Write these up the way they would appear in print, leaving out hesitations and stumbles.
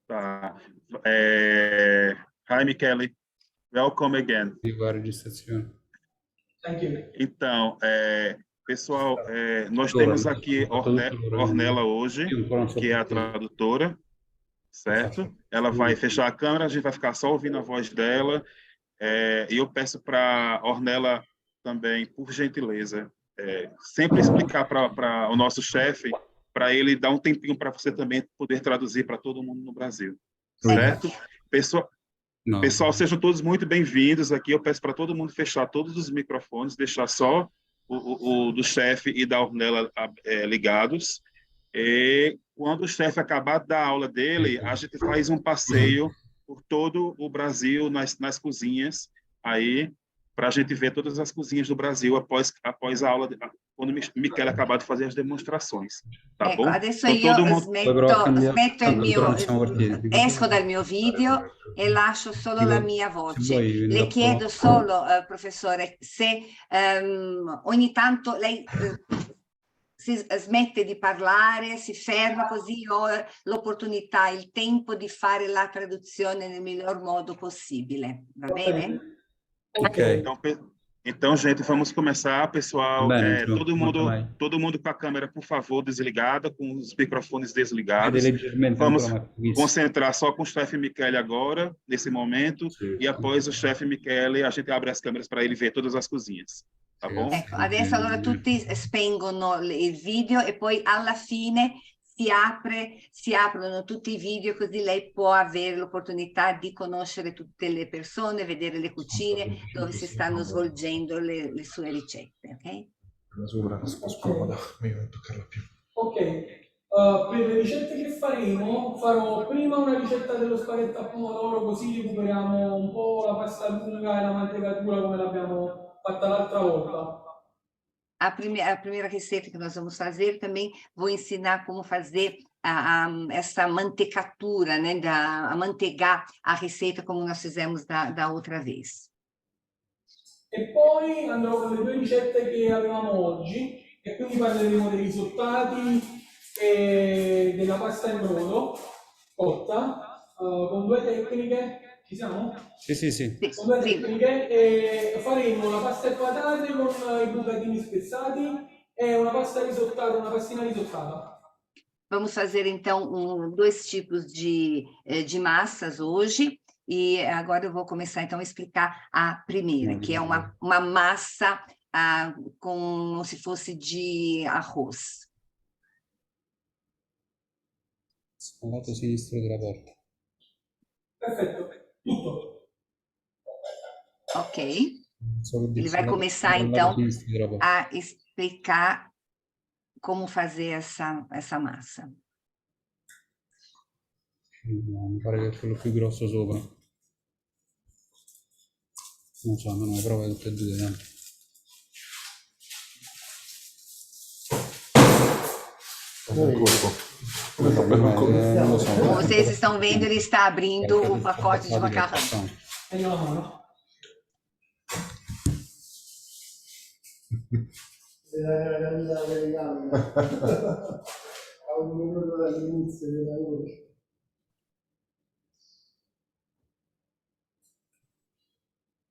Tá. Hi, Michele. Welcome again. Ligo a registrazione. Então, pessoal, nós temos aqui Ornella hoje, que é a tradutora, certo? Ela vai fechar a câmera, a gente vai ficar só ouvindo a voz dela. E eu peço para Ornella também, por gentileza, sempre explicar para o nosso chefe, para ele dar um tempinho para você também poder traduzir para todo mundo no Brasil, certo? Pessoal, sejam todos muito bem-vindos aqui. Eu peço para todo mundo fechar todos os microfones, deixar só o do chefe e da Ornella ligados. E quando o chefe acabar da aula dele, a gente faz um passeio por todo o Brasil, nas cozinhas, aí, para a gente ver todas as cozinhas do Brasil após a aula, quando o Michele acabar de fazer as demonstrações. Tá bom? Adesso Então, io smetto il mio, esco dal mio video e lascio solo la mia voce. Le chiedo solo, professore, se ogni tanto lei si smette di parlare, si ferma, così ho l'opportunità, il tempo di fare la traduzione nel miglior modo possibile. Va bene? Ok. Então, gente, vamos começar, pessoal. Bene, Todo mundo com a câmera, por favor, desligada, com os microfones desligados. Vamos concentrar só com o chefe Michele agora, nesse momento, e após o chefe Michele, a gente abre as câmeras para ele ver todas as cozinhas. Tá bom? Ecco, adesso allora tutti spengono il video e poi alla fine si aprono tutti i video, così lei può avere l'opportunità di conoscere tutte le persone, vedere le cucine dove si stanno svolgendo le sue ricette, ok? Sopra, scomoda, mi non toccarla più. Ok, per le ricette che farò prima una ricetta dello spaghetto a pomodoro, così recuperiamo un po' la pasta lunga e la mantecatura come l'abbiamo fatta l'altra volta. A primeira receita que nós vamos fazer também vou ensinar como fazer essa mantecatura, né, amanteigar a receita como nós fizemos da outra vez. E poi andrò con le due ricette che avevamo oggi e quindi parleremo dei risottati e della pasta in brodo cotta con due tecniche. Ci siamo? Sì. Con due tecniche e faremo la pasta e patate con i bucatini spezzati e una pasta risottata, una pastina risottata. Vamos fazer então dois tipos de massas hoje. E agora eu vou começar, então, a explicar a primeira, que é uma massa como se fosse de arroz. Lato sinistro della porta. Perfetto, tutto. Ok. Ele vai começar, então, a explicar como fazer essa massa. Mi pare che è quello più grosso sopra. Non so, no, prova tutte e due. Como vocês estão vendo, ele está abrindo o pacote de macarrão.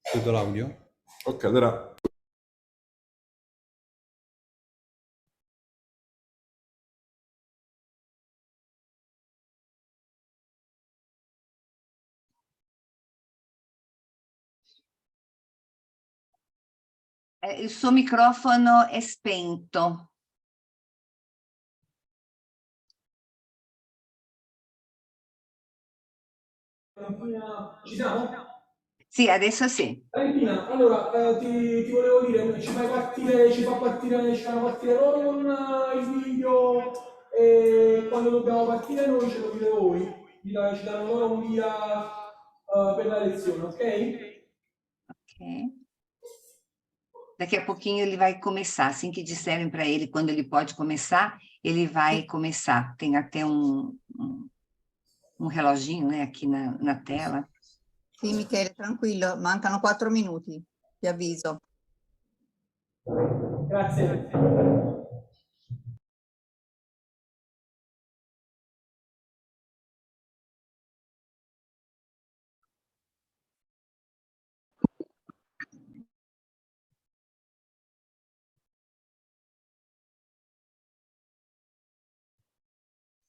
Tutto l'audio? Ok, allora. Il suo microfono è spento. Ci siamo? Sì, adesso sì. Valentina, allora ti volevo dire, ci fanno partire loro con il video e quando dobbiamo partire noi ce lo dite voi, ci danno loro un via per la lezione, ok? Ok. Daqui a pouquinho ele vai começar, assim que disserem para ele quando ele pode começar, ele vai começar. Tem até um reloginho, né, aqui na tela. Sì, Michele, tranquillo, mancano 4 minuti, ti avviso. Grazie.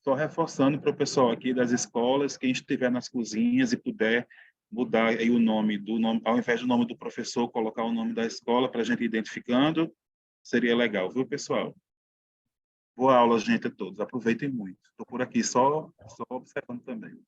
Só reforçando para o pessoal aqui das escolas, quem estiver nas cozinhas e puder mudar aí o nome ao invés do nome do professor, colocar o nome da escola para a gente ir identificando, seria legal, viu, pessoal? Boa aula, gente, a todos. Aproveitem muito. Estou por aqui só observando também.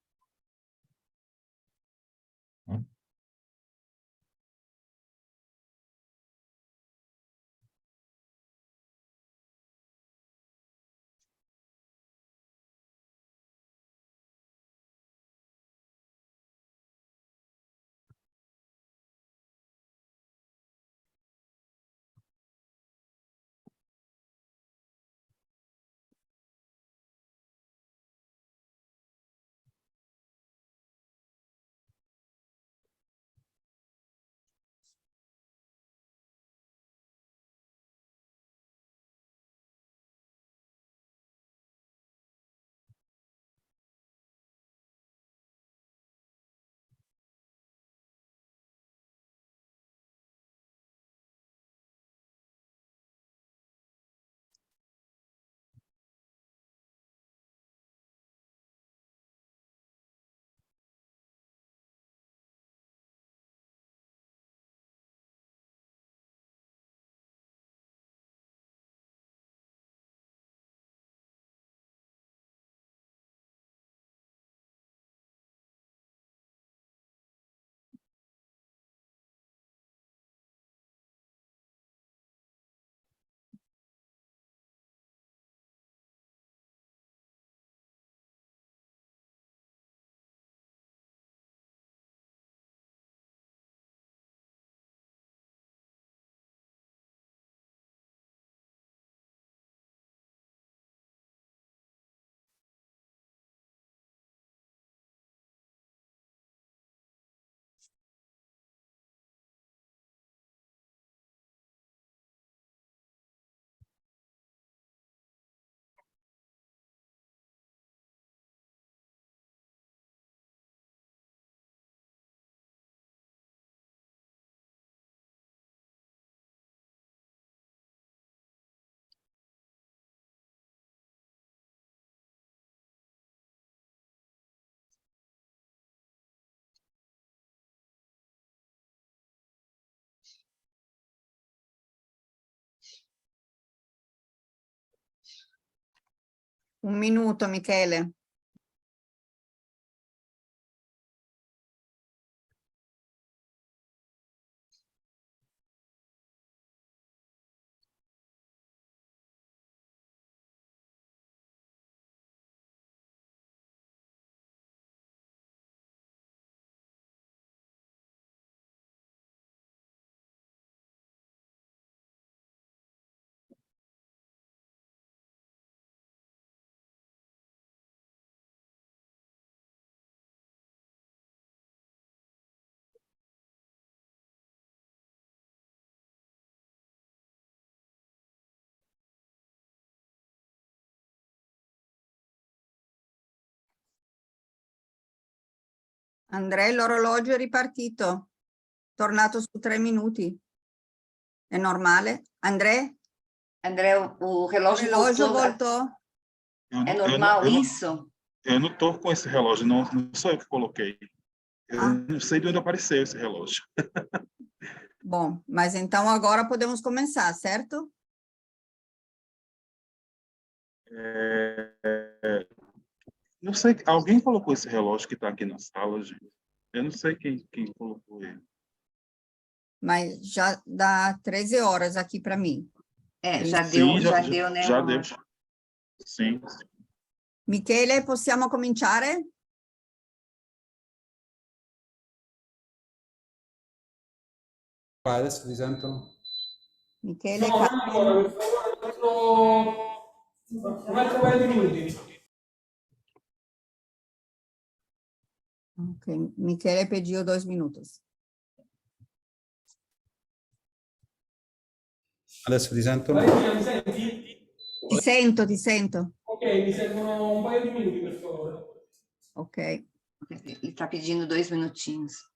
Un minuto, Michele. Andrea, l'orologio è ripartito. Tornato su 3 minuti. È normale? Andrea? André, o relógio Relógio voltou. voltou? É normal isso? Eu não estou com esse relógio, não sou eu que coloquei. Eu não sei de onde apareceu esse relógio. Bom, mas então agora podemos começar, certo? Não sei, alguém colocou esse relógio que está aqui na sala, gente. Eu não sei quem colocou ele. Mas já dá 13 horas aqui para mim. Já Sim, deu, né? Já deu. Sim. Michele, possiamo cominciare? Vai, adesso ti sentono? Michele, No, non ancora, per favore, un altro paio di minuti. Ok, Michele pediu 2 minutos. Adesso ti sentono? Valentina, mi senti? Ti sento, ti sento. Ok, mi servono un paio di minuti, per favore. Ok. Ele está pedindo 2 minutinhos.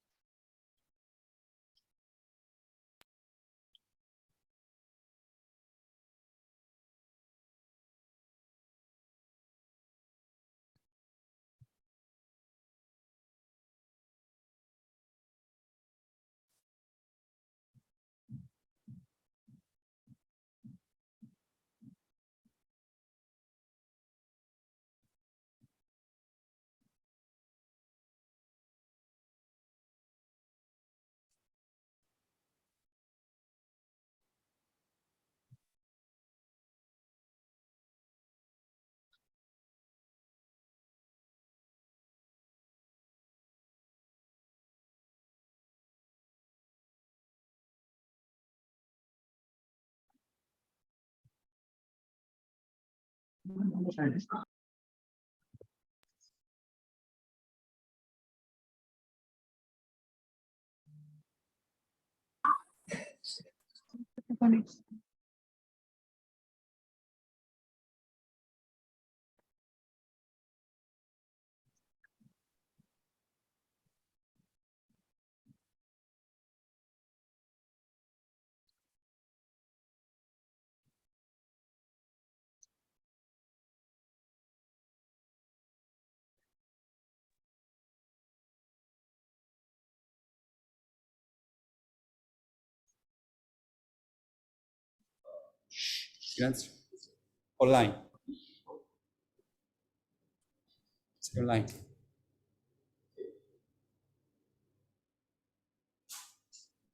Silenzio. Online. Sei online.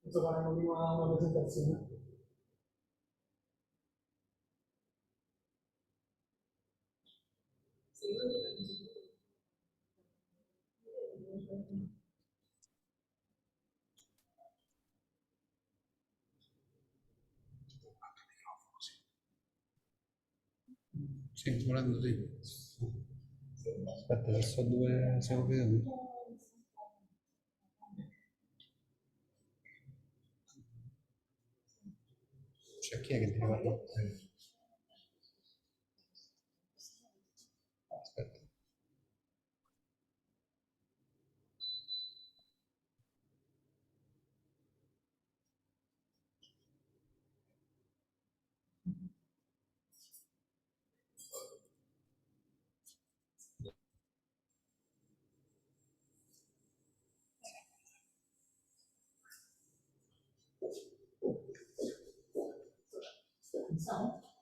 Adesso faremo prima una presentazione. Sì, volendo sì. Aspetta, che so dove siamo venuti. Cioè, chi è che ti parla? Aspetta. Iniziamo?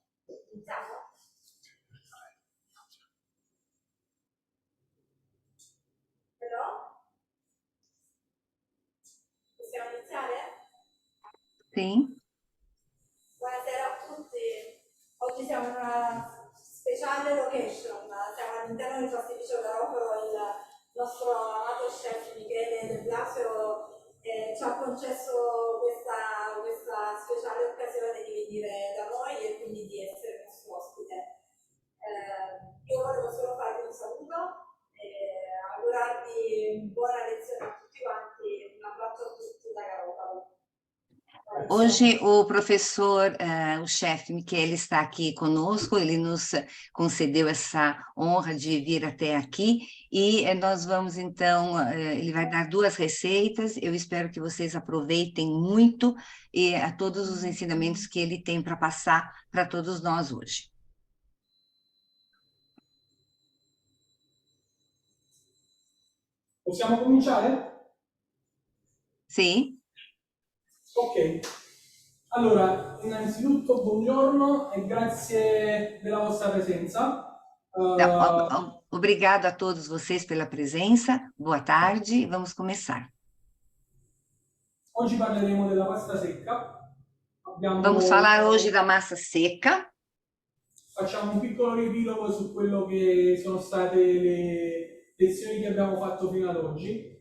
Possiamo iniziare? Sì. Buonasera a tutti. Oggi siamo in una speciale location, siamo all'interno del pasticcio Garofalo, il nostro amato chef Michele Del Blasio ci ha concesso questa speciale occasione di venire da noi e quindi di essere nostro ospite. Io volevo solo farvi un saluto e augurarvi buona lezione a tutti quanti, un abbraccio a tutti da Garofalo. Hoje o professor, o chefe Michele está aqui conosco, ele nos concedeu essa honra de vir até aqui e nós vamos então, ele vai dar 2 receitas, eu espero que vocês aproveitem muito e a todos os ensinamentos que ele tem para passar para todos nós hoje. Possiamo cominciare? Sì? Ok, allora innanzitutto buongiorno e grazie della vostra presenza. Então, obrigado a todos vocês pela presença, boa tarde, vamos começar. Oggi parleremo della pasta secca. Vamos falar hoje da massa seca. Facciamo un piccolo riepilogo su quello che sono state le lezioni che abbiamo fatto fino ad oggi.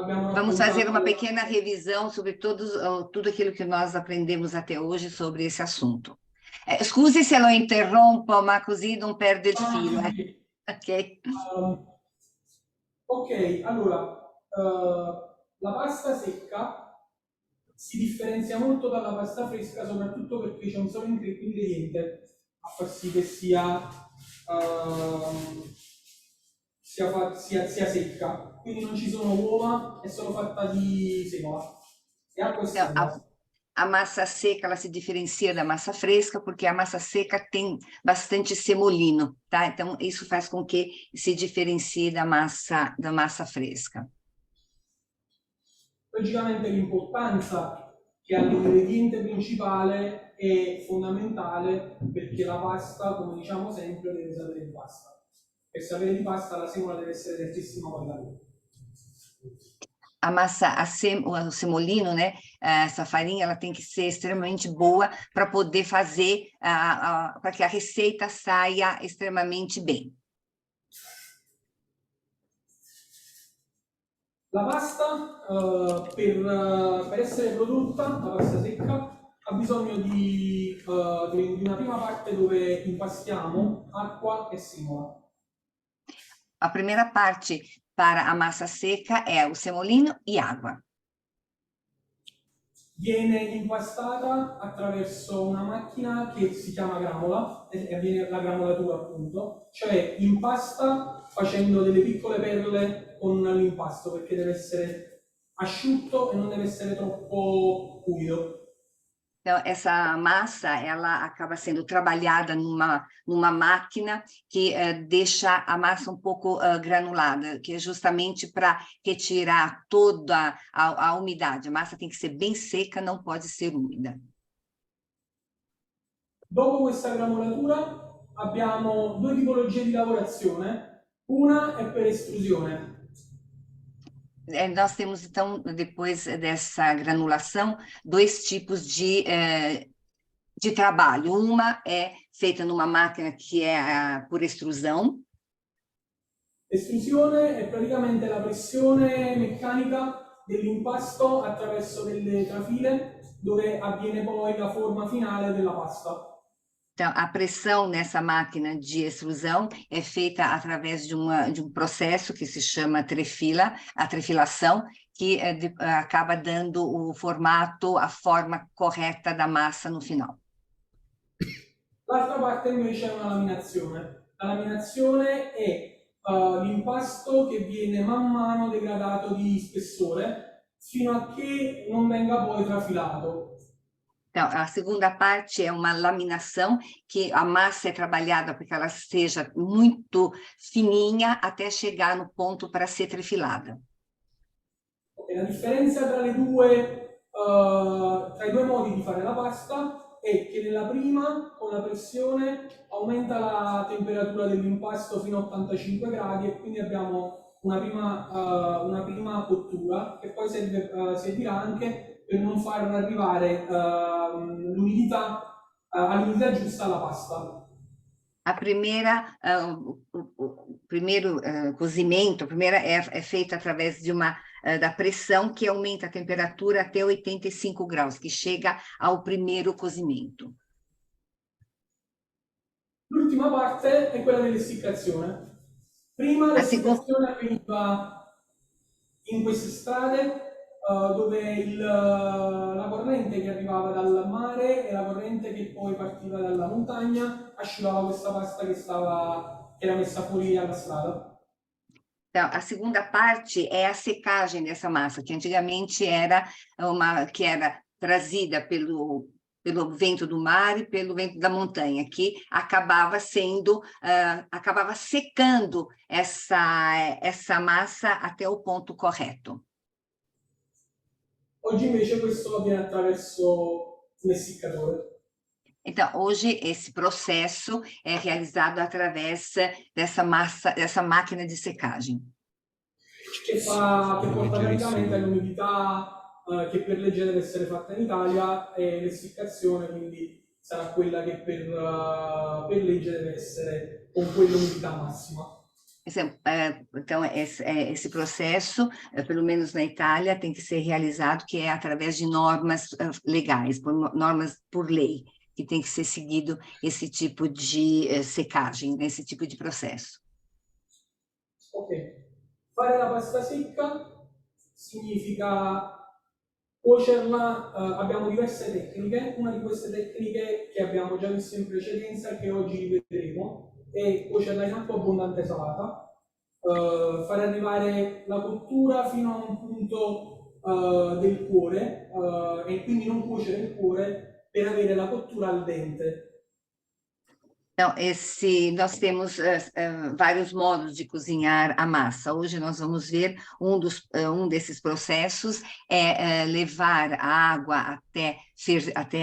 Vamos fazer uma pequena revisão sobre tudo aquilo que nós aprendemos até hoje sobre esse assunto. Scusi se lo interrompo, ma così non perde il filo. Ok? Ok, allora, la pasta secca si differenzia molto dalla pasta fresca, soprattutto perché c'è un solo ingrediente a far sì che sia secca, quindi non ci sono uova, è solo fatta di semola e acqua e sale. A massa seca ela se diferencia da massa fresca porque a massa seca tem bastante semolino, tá? Então isso faz com que se diferencie da massa fresca. Logicamente l'importanza che ha l'ingrediente principale è fondamentale perché la pasta, come diciamo sempre, deve sapere di pasta. Per sapere di pasta la semola deve essere di altissima qualità. A massa, o semolino, né? Essa farinha, ela tem que ser extremamente boa para poder fazer, para que a receita saia extremamente bem. La pasta, per essere prodotta, la pasta secca, ha bisogno di una prima parte dove impastiamo acqua e semola. A primeira parte para a massa seca é o semolino e água. Viene impastata attraverso una macchina che si chiama gramola, e avviene la gramolatura appunto, cioè impasta facendo delle piccole perle con l'impasto, perché deve essere asciutto e non deve essere troppo umido. Então, essa massa, ela acaba sendo trabalhada numa máquina que deixa a massa um pouco granulada, que é justamente para retirar toda a umidade. A massa tem que ser bem seca, não pode ser úmida. Dopo questa gramolatura abbiamo due tipologie di lavorazione. Una è per estrusione. Nós temos, então, depois dessa granulação, dois tipos de trabalho. Uma é feita numa máquina que é por extrusão. Estrusione è praticamente la pressione meccanica dell'impasto attraverso delle trafile dove avviene poi la forma finale della pasta. Então, a pressão nessa máquina de extrusão é feita através de um processo que se chama trefila, a trefilação, que acaba dando o formato, a forma correta da massa no final. L'altra parte invece è una laminazione. La laminazione è l'impasto che viene man mano degradato di spessore fino a che non venga poi trafilato. Então, a segunda parte é uma laminação, que a massa é trabalhada para que ela seja muito fininha até chegar no ponto para ser trefilada. La differenza tra i due modi di fare la pasta è che nella prima, con la pressione, aumenta la temperatura dell'impasto fino a 85 gradi e quindi abbiamo una prima cottura che poi servirà anche per non far arrivare l'umidità all'umidità giusta alla pasta. A primeira, o primeiro cozimento, é feita através da pressão que aumenta a temperatura até 85 graus, que chega ao primeiro cozimento. L'ultima parte è quella dell'essiccazione. Prima l'essiccazione avveniva in queste strade dove la corrente che arrivava dal mare e la corrente che poi partiva dalla montagna asciugava questa pasta che era messa fuori alla strada. Então, a segunda parte é a secagem dessa massa, que antigamente era que era trazida pelo vento do mar e pelo vento da montanha, que acabava secando essa massa até o ponto correto. Oggi invece questo avviene attraverso l'essiccatore. Então, hoje esse processo é realizado através dessa máquina de secagem. Che porta praticamente all'umidità che per legge deve essere fatta in Italia e l'essiccazione quindi sarà quella che per legge deve essere con quell'umidità massima. Então, esse processo, pelo menos na Itália, tem que ser realizado que é através de normas legais, normas por lei, que tem que ser seguido esse tipo de secagem, esse tipo de processo. Ok. Fare la pasta secca significa cuocerla, abbiamo diverse tecniche. Una di queste tecniche che abbiamo già visto in precedenza e che oggi vedremo è cuocerla in acqua abbondante salata, fare arrivare la cottura fino a un punto del cuore e quindi non cuocere il cuore per avere la cottura al dente. Então, nós temos vários modos de cozinhar a massa. Hoje nós vamos ver um desses processos é levar a água até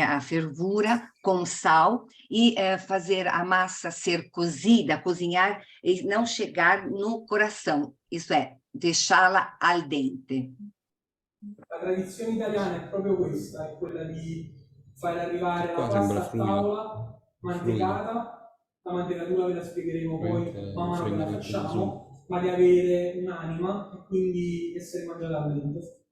a fervura com sal e fazer a massa ser cozida, cozinhar e não chegar no coração, isso é, deixá-la al dente. La tradizione italiana è proprio questa, è quella di fare arrivare la pasta a tavola mantecata. La mantecatura ve la spiegheremo poi man mano che la facciamo, ma di avere un'anima e quindi essere mangiata al dente.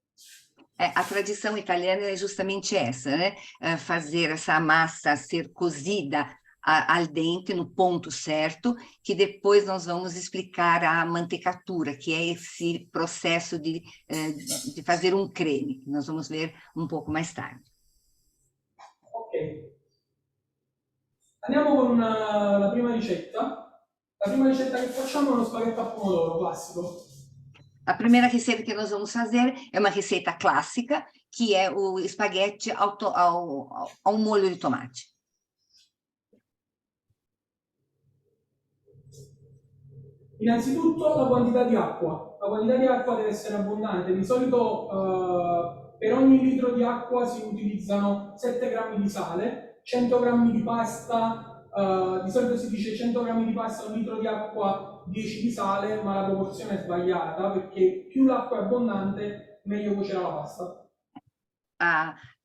A tradição italiana é justamente essa, né? Fazer essa massa ser cozida al dente, no ponto certo, que depois nós vamos explicar a mantecatura, que é esse processo de fazer um creme, que nós vamos ver um pouco mais tarde. Ok. Andiamo con la prima ricetta. La prima ricetta che facciamo è uno spaghetto a pomodoro classico. A primeira receita que nós vamos fazer é uma receita clássica, que é o espaguete ao molho de tomate. Innanzitutto la quantità di acqua. La quantità di acqua deve essere abbondante. Di solito per ogni litro di acqua si utilizzano 7 grammi di sale, 100 grammi di pasta, di solito si dice 100 grammi di pasta, un litro di acqua, 10 di sale, ma la proporzione è sbagliata perché più l'acqua è abbondante, meglio cuocerà la pasta.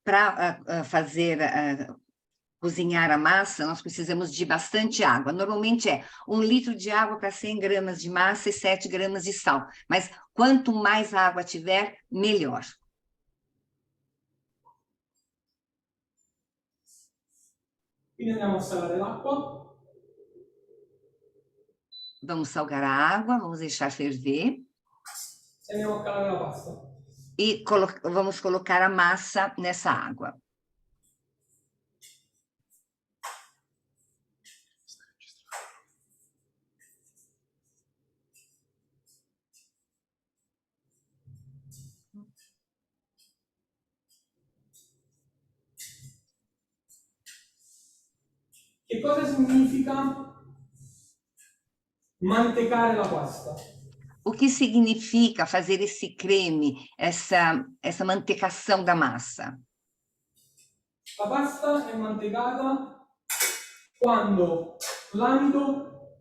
Para fazer cozinhar a massa, nós precisamos de bastante água. Normalmente é 1 litro de água para 100 gramas de massa e 7 gramas de sal. Mas quanto mais água tiver, melhor. Quindi andiamo a salare l'acqua. Vamos salgar a água, vamos deixar ferver. E andiamo a calare la pasta. E vamos colocar a massa nessa água. Che cosa significa mantecare la pasta? O que significa fazer esse creme, essa mantecação da massa? La pasta è mantecata quando l'amido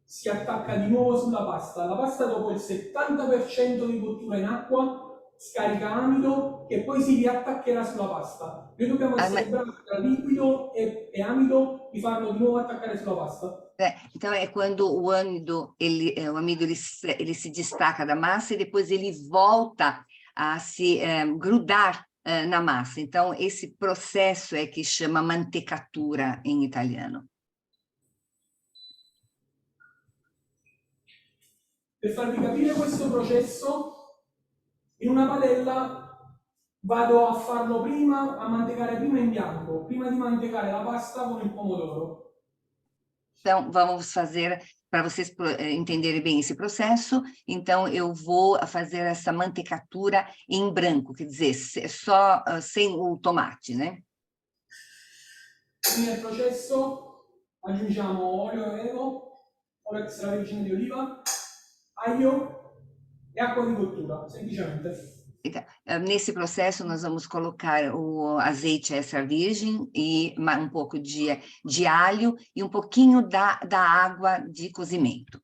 si attacca di nuovo sulla pasta. La pasta dopo il 70% di cottura in acqua scarica amido che poi si riattaccherà sulla pasta. Noi dobbiamo essere bravi tra liquido e amido di farlo di nuovo attaccare sulla pasta. Então, é quando o amido ele se destaca da massa e depois ele volta a se grudar na massa. Então, esse processo é que chama mantecatura em italiano. Per farvi capire questo processo, in una padella vado a farlo prima, a mantecare prima in bianco, prima di mantecare la pasta con il pomodoro. Então, vamos fazer, para vocês entenderem bem esse processo, então eu vou fazer essa mantecatura em branco, quer dizer, só sem o tomate, né? Quindi nel processo aggiungiamo olio extravergine di oliva, aglio e acqua di cottura, semplicemente. Então, nesse processo, nós vamos colocar o azeite extra virgem e um pouco de alho e um pouquinho da água de cozimento.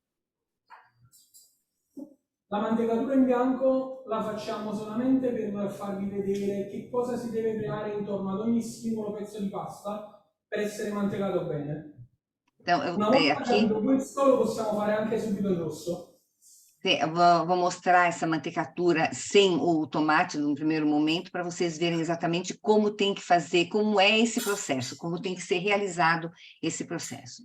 La mantecatura in bianco la facciamo solamente per farvi vedere che cosa si deve creare intorno ad ogni singolo pezzo di pasta per essere mantecato bene. Então, Una volta aqui fatto questo lo possiamo fare anche subito in rosso. Vou mostrar essa mantecatura sem o tomate no primeiro momento, para vocês verem exatamente como tem que fazer, como é esse processo, como tem que ser realizado esse processo.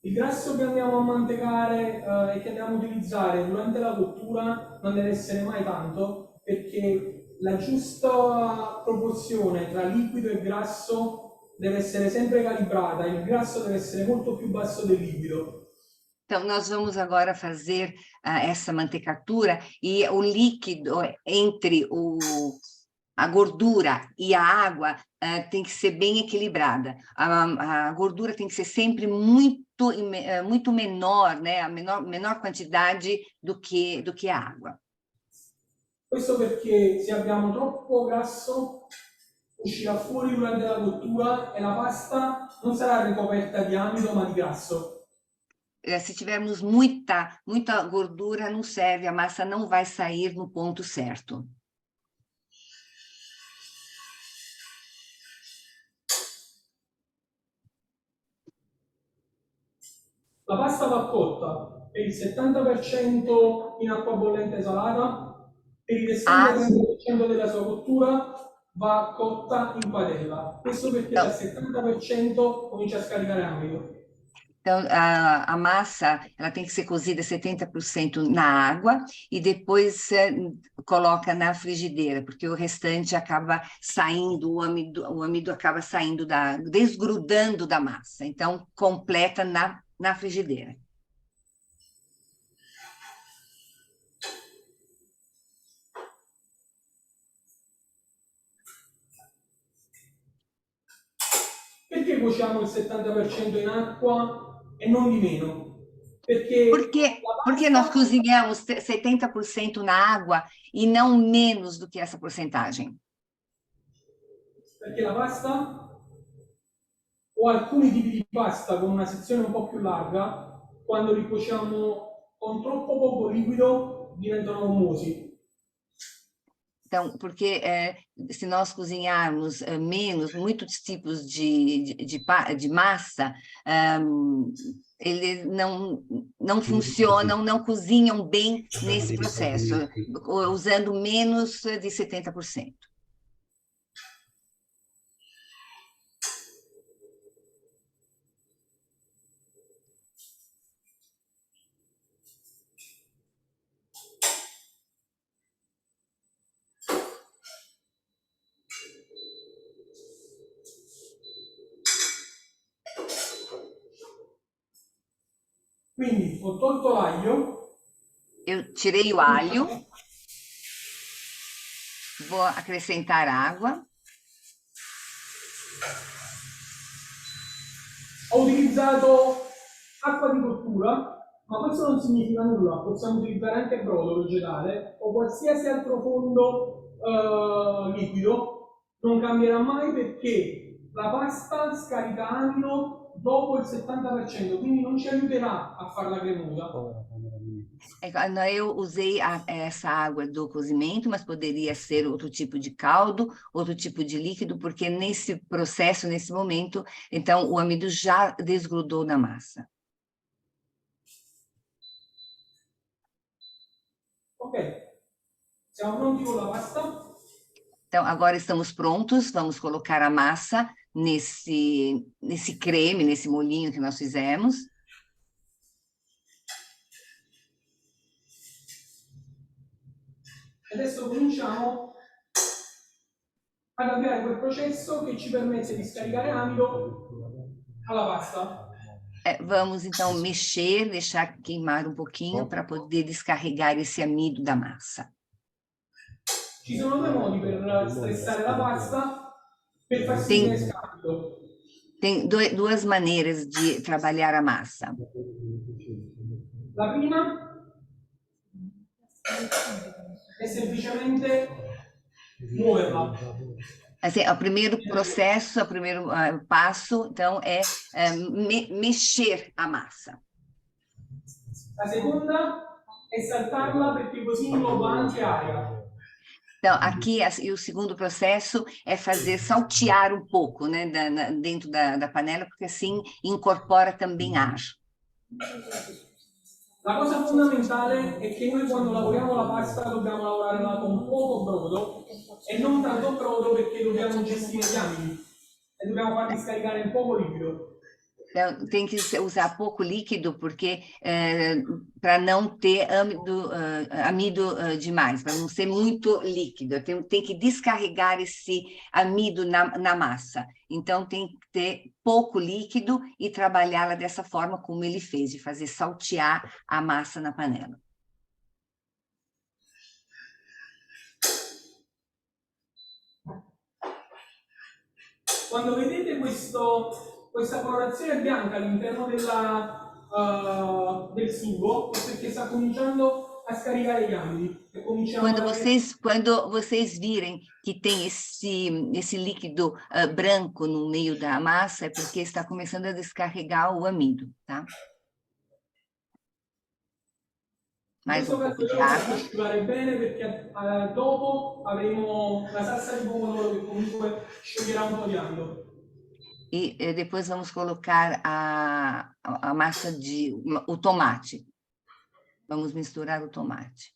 Il grasso che andiamo a mantecare e che andiamo a utilizzare durante la cottura non deve essere mai tanto, perché la giusta proporzione tra liquido e grasso deve essere sempre calibrata. Il grasso deve essere molto più basso del liquido. Então, nós vamos agora fazer essa mantecatura e o líquido entre a gordura e a água tem que ser bem equilibrada. A gordura tem que ser sempre muito menor, né? A menor quantidade do que a água. Questo perché se abbiamo troppo grasso uscirà fuori durante la cottura e la pasta non sarà ricoperta di amido ma di grasso. Se tivermos muita gordura, não serve, a massa não vai sair no ponto certo. La pasta va cotta per il 70% in acqua bollente salata, per il restante 30% della sua cottura va cotta in padella. Questo perché dal 70% comincia a scaricare amido. Então, a massa ela tem que ser cozida 70% na água e depois coloca na frigideira, porque o restante acaba saindo, o amido acaba saindo, desgrudando da massa. Então, completa na frigideira. Perché cuociamo il 70% in acqua e non di meno? Perché Porque nós cozinhamos 70% na água e não menos do que essa porcentagem? Perché la pasta o alcuni tipi di pasta con una sezione un po' più larga, quando li cuociamo con troppo poco liquido, diventano gommosi. Então, porque se nós cozinharmos muitos tipos de massa, eles não funcionam, não cozinham bem nesse processo, usando menos de 70%. Quindi ho tolto l'aglio. Eu tirei o alho, vou acrescentar água. Ho utilizzato acqua di cottura, ma questo non significa nulla. Possiamo utilizzare anche brodo vegetale o qualsiasi altro fondo liquido. Non cambierà mai perché la pasta scarica amido dopo il 70%, quindi non ci aiuterà a farla cremosa. Eu usei essa água do cozimento, mas poderia ser outro tipo de caldo, outro tipo de líquido, porque nesse processo, nesse momento, então o amido já desgrudou na massa. Ok, siamo pronti con la pasta? Então, agora estamos prontos, vamos colocar a massa nesse creme, nesse molhinho que nós fizemos. Adesso cominciamo ad avviare quel processo che ci permette di scaricare amido alla pasta. Vamos então mexer, deixar queimar um pouquinho para poder descarregar esse amido da massa. Ci sono due modi per stressare la pasta per far sì che esca amido. Tem duas maneiras de trabalhar a massa. La prima è semplicemente muoverla. Assim, o primeiro processo, o primeiro passo, então, é mexer a massa. La seconda è saltarla perché così ingloba anche aria. Então, aqui, o segundo processo é fazer saltear um pouco, né, dentro da panela, porque assim incorpora também ar. La cosa fondamentale è che noi quando lavoriamo la pasta dobbiamo lavorarla con poco brodo e non tanto brodo perché dobbiamo gestire gli amidi e dobbiamo farli scaricare in poco liquido. Então, tem que usar pouco líquido, porque para não ter amido demais, para não ser muito líquido. Tem que descarregar esse amido na massa. Então, tem que ter pouco líquido e trabalhá-la dessa forma como ele fez, de fazer saltear a massa na panela. Quando vedete questa colorazione bianca all'interno del sugo è perché sta cominciando a scaricare gli amidi. Quando vocês virem que tem esse líquido branco no meio da massa, é porque está começando a descarregar o amido, tá? Mais um pouco de água. Asciugare bene perché dopo avremo la salsa di pomodoro che comunque scioglierà un po' di amido. E depois vamos colocar a massa o tomate. Vamos misturar o tomate.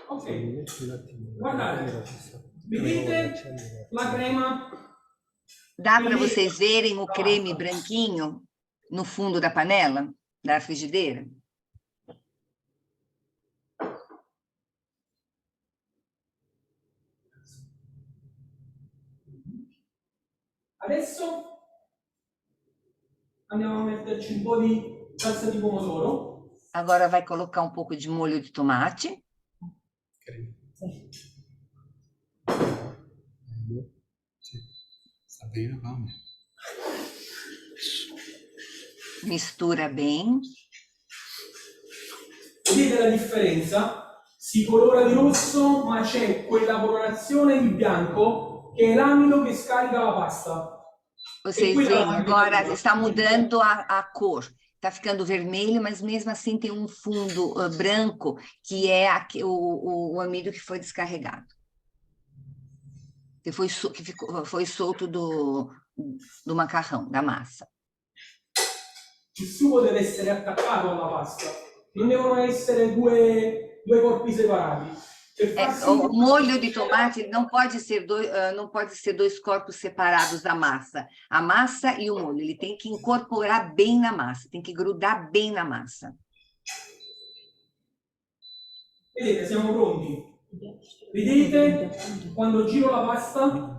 Ok, guardate, vedete la crema? Dá para vocês verem o creme branquinho no fundo da panela, da frigideira? Adesso andiamo a metterci un po' di salsa di pomodoro. Agora vai colocar um pouco de molho de tomate. Sì, sta bene, fame. Mistura bem. Vedete la differenza? Si colora di rosso, ma c'è quella colorazione di bianco che è l'amido che scarica la pasta. Vocês veem, agora está mudando a cor. Está ficando vermelho, mas mesmo assim tem um fundo branco, que é o amido que foi descarregado. Que foi solto do macarrão, da massa. Il sugo deve essere attaccato alla pasta, non devono essere due corpi separati. O molho de tomate não pode ser dois corpos separados da massa. A massa e o molho, ele tem que incorporar bem na massa, tem que grudar bem na massa. Vedete, siamo pronti. Vedete quando giro la pasta?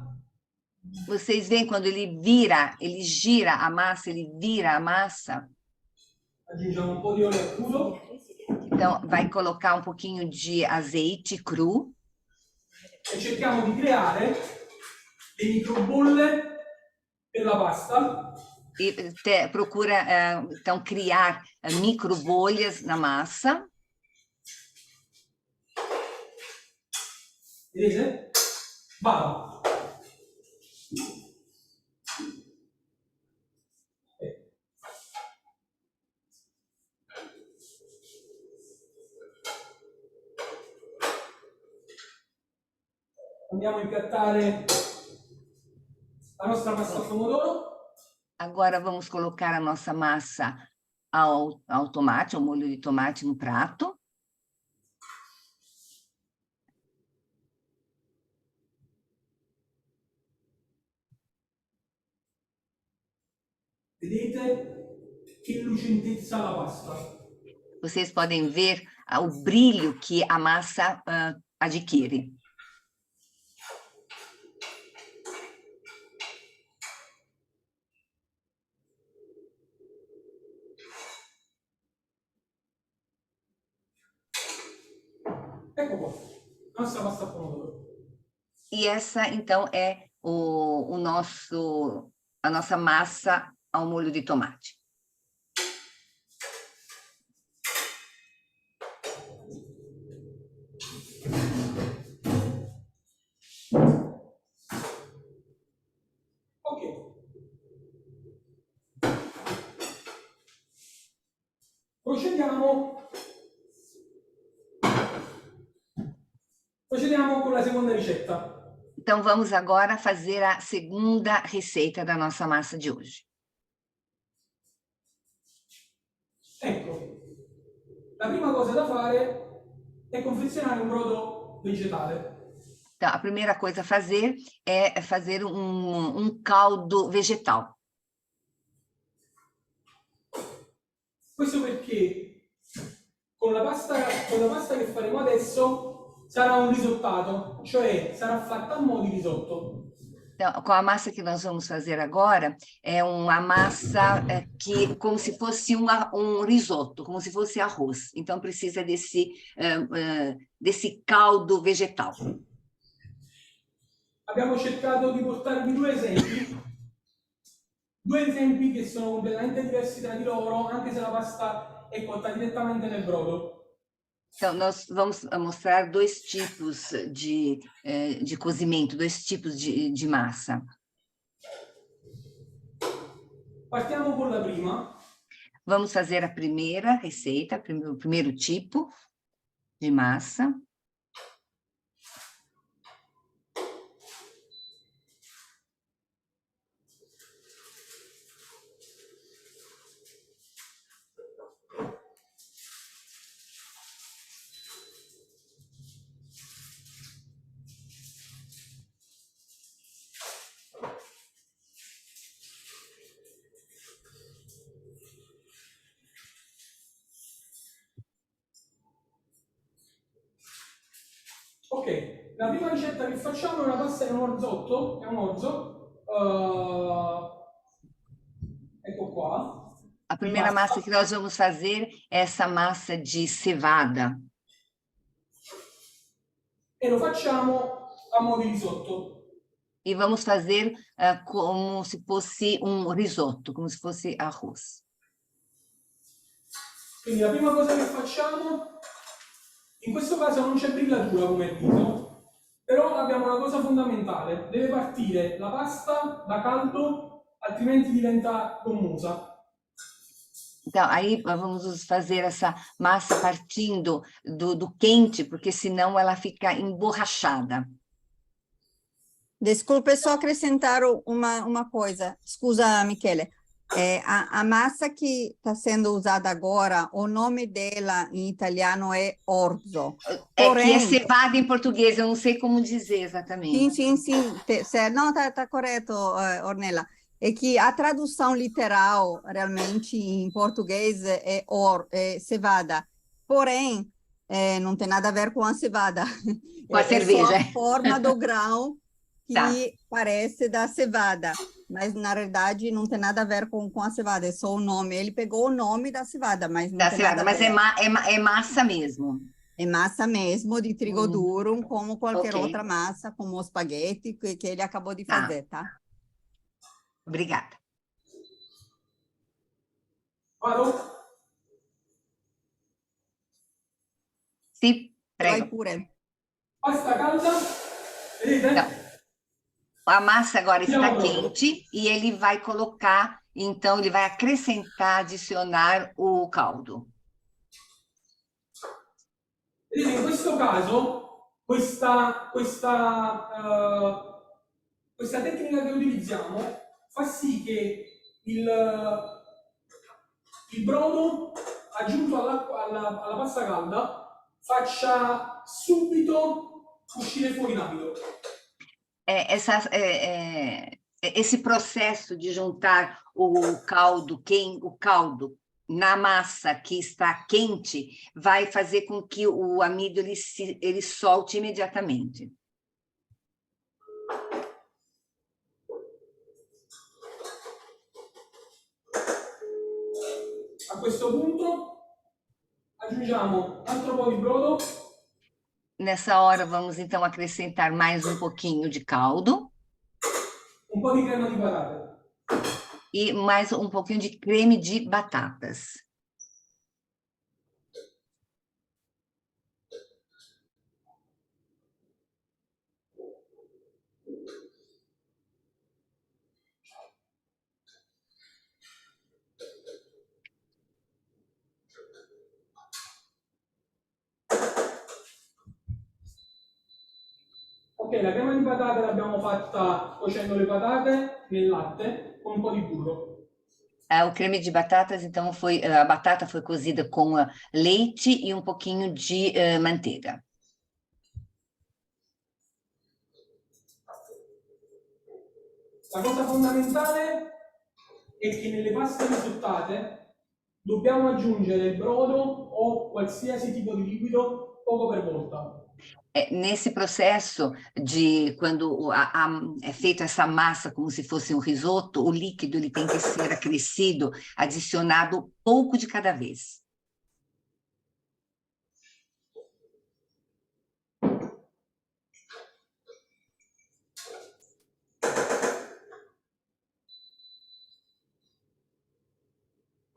Vocês veem quando ele gira a massa, ele vira a massa. Aggiungiamo un po' di olio crudo. Então, vai colocar um pouquinho de azeite cru. E cerchiamo di creare le microbolle per la pasta. E procura, então, criar microbolhas na massa. Vedete? Vado. Andiamo a impiattare la nostra massa al pomodoro. Agora vamos colocar a nossa massa ao tomate, ao molho de tomate no prato. Vedete che lucentezza la pasta. Vocês podem ver o brilho que a massa adquire. Ecco qua, la nostra pasta al pomodoro. E essa, então, é a nossa massa ao molho de tomate. Ok. Procediamo con la seconda ricetta. Então, vamos agora fazer a segunda receita da nossa massa de hoje. Ecco, la prima cosa da fare è confezionare un brodo vegetale. Então, a primeira coisa a fazer é fazer um caldo vegetal. Questo perché con la pasta che faremo adesso sarà un risottato, cioè sarà fatta a mo' di risotto. Então, com a massa que nós vamos fazer agora, é uma massa como se fosse um risoto, como se fosse arroz. Então, precisa desse caldo vegetal. Abbiamo cercato di portarvi due esempi che sono completamente diversi tra di loro, anche se la pasta è cotta direttamente nel brodo. Então, nós vamos mostrar dois tipos de cozimento, dois tipos de massa. Partiamo con la prima. Vamos fazer a primeira receita, o primeiro tipo de massa. Ok, la prima ricetta che facciamo è una pasta, è un orzotto, ecco qua. A primeira massa que nós vamos fazer é essa massa de cevada. E lo facciamo a modo di risotto. E vamos fazer como se fosse um risoto, como se fosse arroz. Quindi la prima cosa che facciamo, in questo caso non c'è brillatura come riso, però abbiamo una cosa fondamentale, deve partire la pasta da caldo, altrimenti diventa gommosa. Então, aí vamos fazer essa massa partindo do quente, porque senão ela fica emborrachada. Desculpe só acrescentar uma coisa. Scusa, Michele. A massa que está sendo usada agora, o nome dela em italiano é orzo. Porém, que é cevada em português, eu não sei como dizer exatamente. Sim. Não, tá correto, Ornella. É que a tradução literal, realmente, em português, é cevada. Porém, não tem nada a ver com a cevada. Com a cerveja. É só a forma do grão que parece da cevada. Mas, na verdade, não tem nada a ver com a cevada. É só o nome. Ele pegou o nome da cevada, mas não tem nada a ver. Mas é massa mesmo. É massa mesmo, de trigo duro, como qualquer outra massa, como o espaguete que ele acabou de fazer, tá? Obrigada. Vado? Sì, prego. Vai pure. Pasta calda, vedete? Não. A massa agora está quente e ele vai colocar, então ele vai acrescentar, adicionar o caldo. Vedete, in questo caso, questa tecnica che utilizziamo fa sì che il brodo aggiunto alla pasta calda faccia subito uscire fuori rapido. Esse processo de juntar o caldo na massa que está quente vai fazer com que o amido ele solte imediatamente. A questo punto aggiungiamo un altro po' di brodo. Nessa hora vamos então acrescentar mais um pouquinho de caldo. Un po' di crema di patate. E mais um pouquinho de creme de batatas. Ok, la crema di patate l'abbiamo fatta cuocendo le patate nel latte con un po' di burro. O creme de batatas, então, a batata foi cozida com leite e um pouquinho de manteiga. La cosa fondamentale è che nelle paste risottate dobbiamo aggiungere il brodo o qualsiasi tipo di liquido poco per volta. Nesse processo de quando é feita essa massa como se fosse um risoto, o líquido ele tem que ser acrescido, adicionado pouco de cada vez.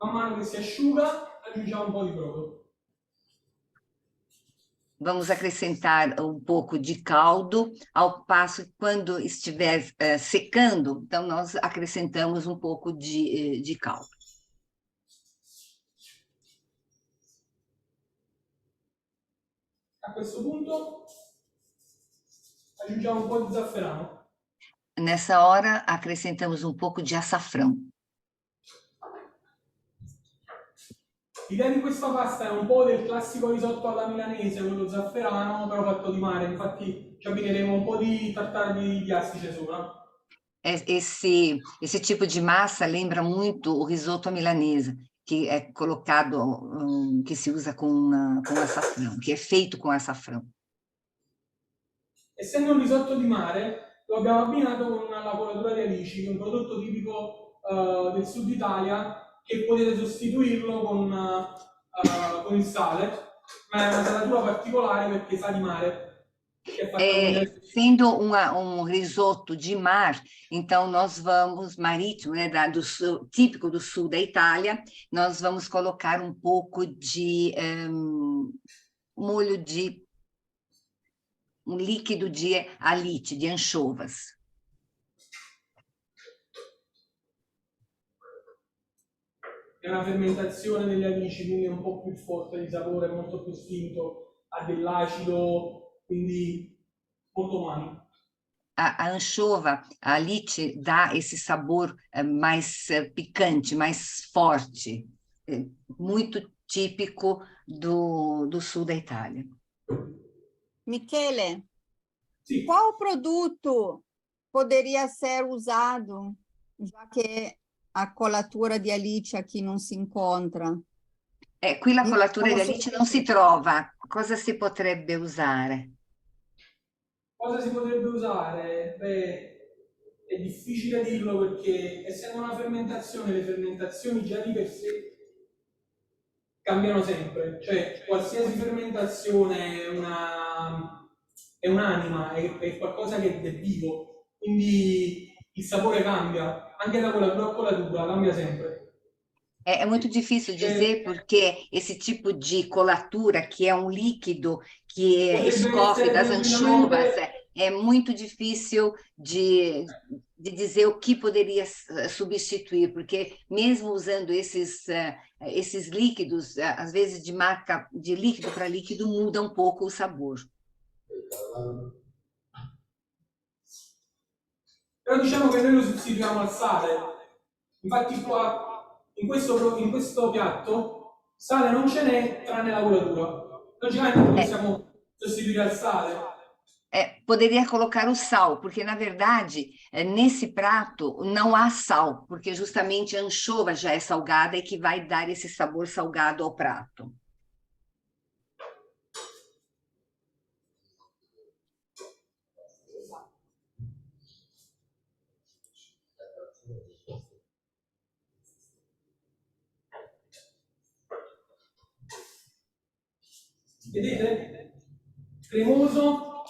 Man mano che si asciuga aggiungiamo un po' di brodo. Vamos acrescentar um pouco de caldo, ao passo que quando estiver secando, então nós acrescentamos um pouco de caldo. A questo punto aggiungiamo un po' di zafferano. Nessa hora, acrescentamos um pouco de açafrão. L'idea di questa pasta è un po' del classico risotto alla milanese, quello zafferano, però fatto di mare. Infatti ci abbiniamo un po' di tartare di astice sopra. Esse tipo de massa lembra muito o risoto à milanesa, que é colocado, que se usa com açafrão, que é feito com açafrão. Essendo un risotto di mare, lo abbiamo abbinato con la colatura di alici, che è un prodotto tipico del sud Italia, che potete sostituirlo con il sale, ma è una salatura particolare perché sa di mare. Sendo um risoto de mar, então nós vamos, marítimo, né, típico do sul da Itália, nós vamos colocar um pouco de molho de um líquido de alite, de anchovas. È una fermentazione degli alici, quindi è un po' più forte di sapore, molto più spinto, ha dell'acido, quindi molto umani. A anchova, a alite, dá esse sabor mais picante, mais forte, muito típico do sul da Itália. Michele, Sì. qual produto poderia ser usado, já que a colatura di alice aqui non si incontra? Qui la colatura di alice non si trova. Cosa si potrebbe usare? Cosa si potrebbe usare? Beh, è difficile dirlo perché essendo una fermentazione, le fermentazioni già di per sé cambiano sempre. Cioè, qualsiasi fermentazione è un'anima, è qualcosa che è vivo. Quindi il sapore cambia, anche da colatura a colatura, cambia sempre. É muito difícil dizer porque esse tipo de colatura, que é um líquido que escorre das anchovas, é muito difícil de dizer o que poderia substituir, porque mesmo usando esses líquidos, às vezes de marca de líquido para líquido, muda um pouco o sabor. Però diciamo che noi lo sostituiamo al sale. Infatti qua in questo piatto sale non ce n'è tranne la colatura. Logicamente lo possiamo sostituire al sale. Poderia colocar o sal, porque na verdade nesse prato não há sal, porque justamente a anchova já é salgada e que vai dar esse sabor salgado ao prato. Vedete? Cremoso,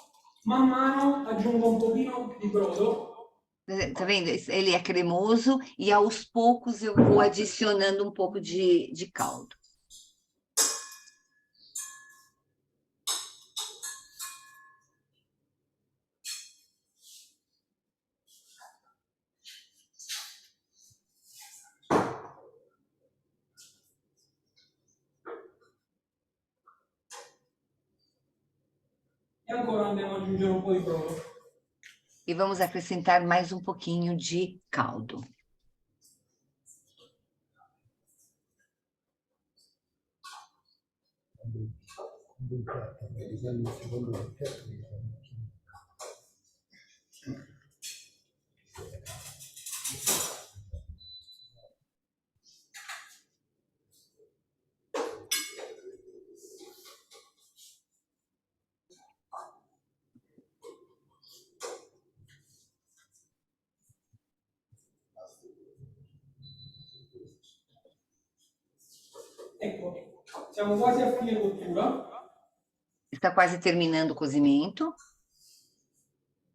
man mano aggiungo un pochino di brodo. Tá vendo? Ele é cremoso e aos poucos eu vou adicionando um pouco de caldo. E ancora andiamo ad aggiungere un po' di brodo. E vamos acrescentar mais um pouquinho de caldo. Ecco, siamo quasi a fine cottura. Está quase terminando o cozimento.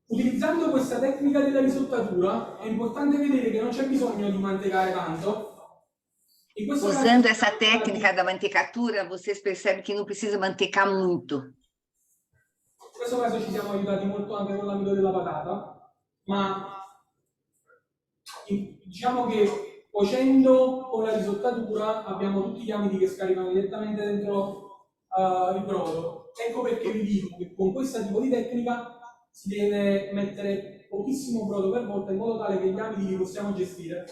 Utilizzando questa tecnica della risottatura è importante vedere che non c'è bisogno di mantecare tanto. Usando essa técnica da mantecatura, vocês percebem que não precisa mantecar muito. In questo caso ci siamo aiutati molto anche con l'amido della patata, ma diciamo che cuocendo con la risottatura abbiamo tutti gli amidi che scaricano direttamente dentro il brodo. Ecco perché vi dico che con questo tipo di tecnica si deve mettere pochissimo brodo per volta in modo tale che gli amidi li possiamo gestire.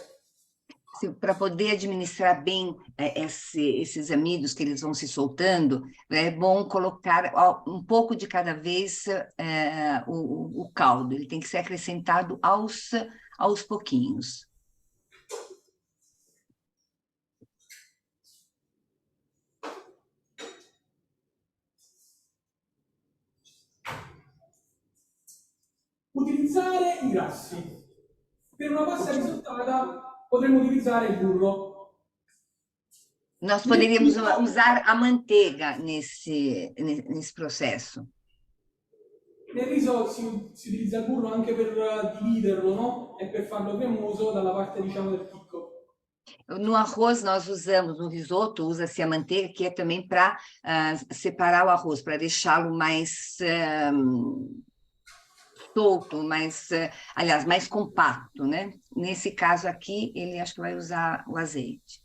Para poder administrar bem esses amidos que eles vão se soltando, é bom colocar um pouco de cada vez o caldo. Ele tem que ser acrescentado aos pouquinhos. utilizzare i grassi. Per una pasta risottata potremmo utilizzare il burro. Nós poderíamos usar a manteiga nesse processo. Nel riso si utilizza il burro anche per dividerlo, no? E per farlo cremoso dalla parte, diciamo, del picco. No arroz, nós usamos, no risoto, usa-se a manteiga, que é também para separar o arroz, para deixá-lo mais solto, aliás, mais compacto, né? Nesse caso aqui, ele acho que vai usar o azeite.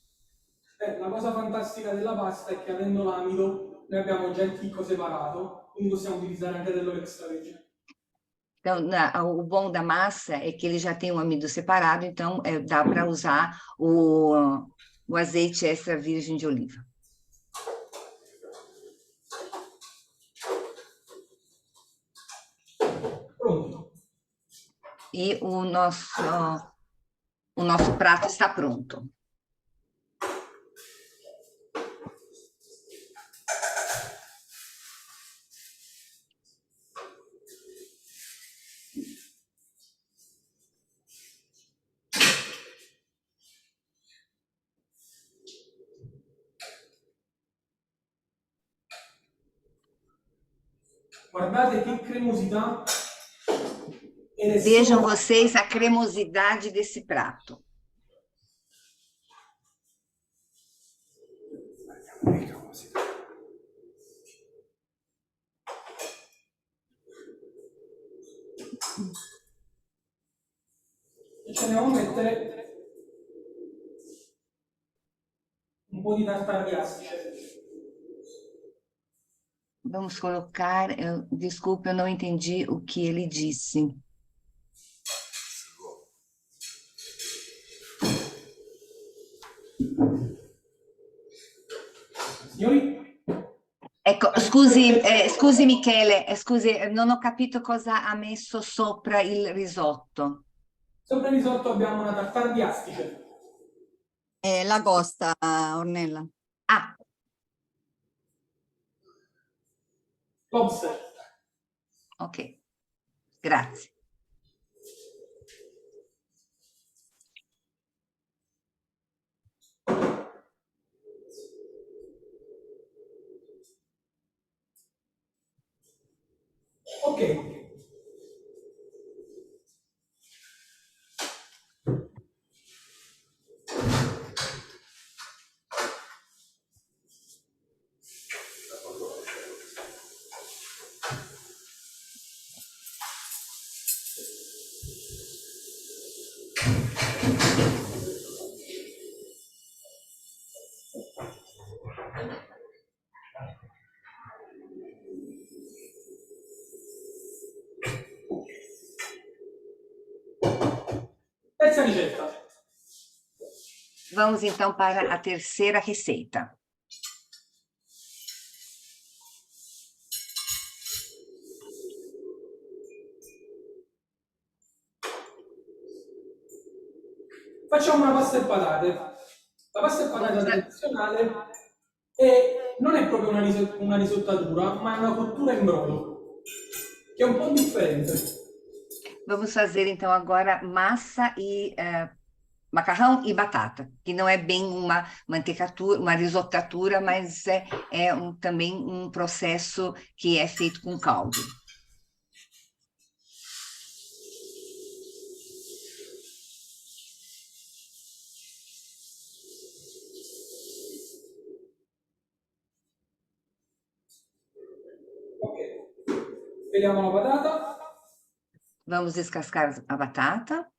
La cosa fantastica della pasta è che avendo l'amido, noi abbiamo già il chicco separato, quindi possiamo utilizzare anche dell'olio extravergine. Então, o bom da massa é que ele já tem um amido separado, então dá para usar o azeite extra virgem de oliva. Pronto. E o nosso prato está pronto. Guardate che cremosità. Vejam vocês a cremosidade desse prato. E ci andiamo a mettere un po' di tartar di astice. Vamos colocar, desculpe, eu não entendi o que ele disse. Signori? Ecco, scusi Michele, scusi, non ho capito cosa ha messo sopra il risotto. Sopra il risotto abbiamo una tartar di astice. L'agosta, Ornella. Ah. Lobster. Ok, grazie. Ok. Terza ricetta. Vamos então para a terceira receita. Facciamo una pasta e patate. La pasta e patate tradizionale non è proprio una risottatura, ma è una cottura in brodo, che è un po' differente. Vamos fazer então agora massa e macarrão e batata, que não é bem uma mantecatura, uma risottatura, mas também um processo que é feito com caldo. Peliamo la patata. Vamos descascar a batata.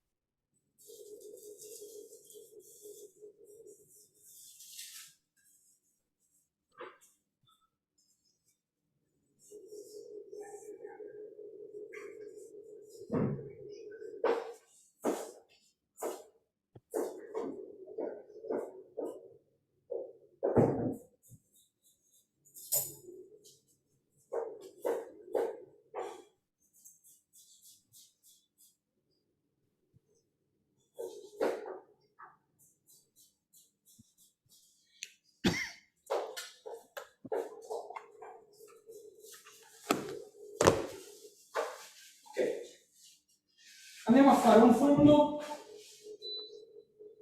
Andiamo a fare un fondo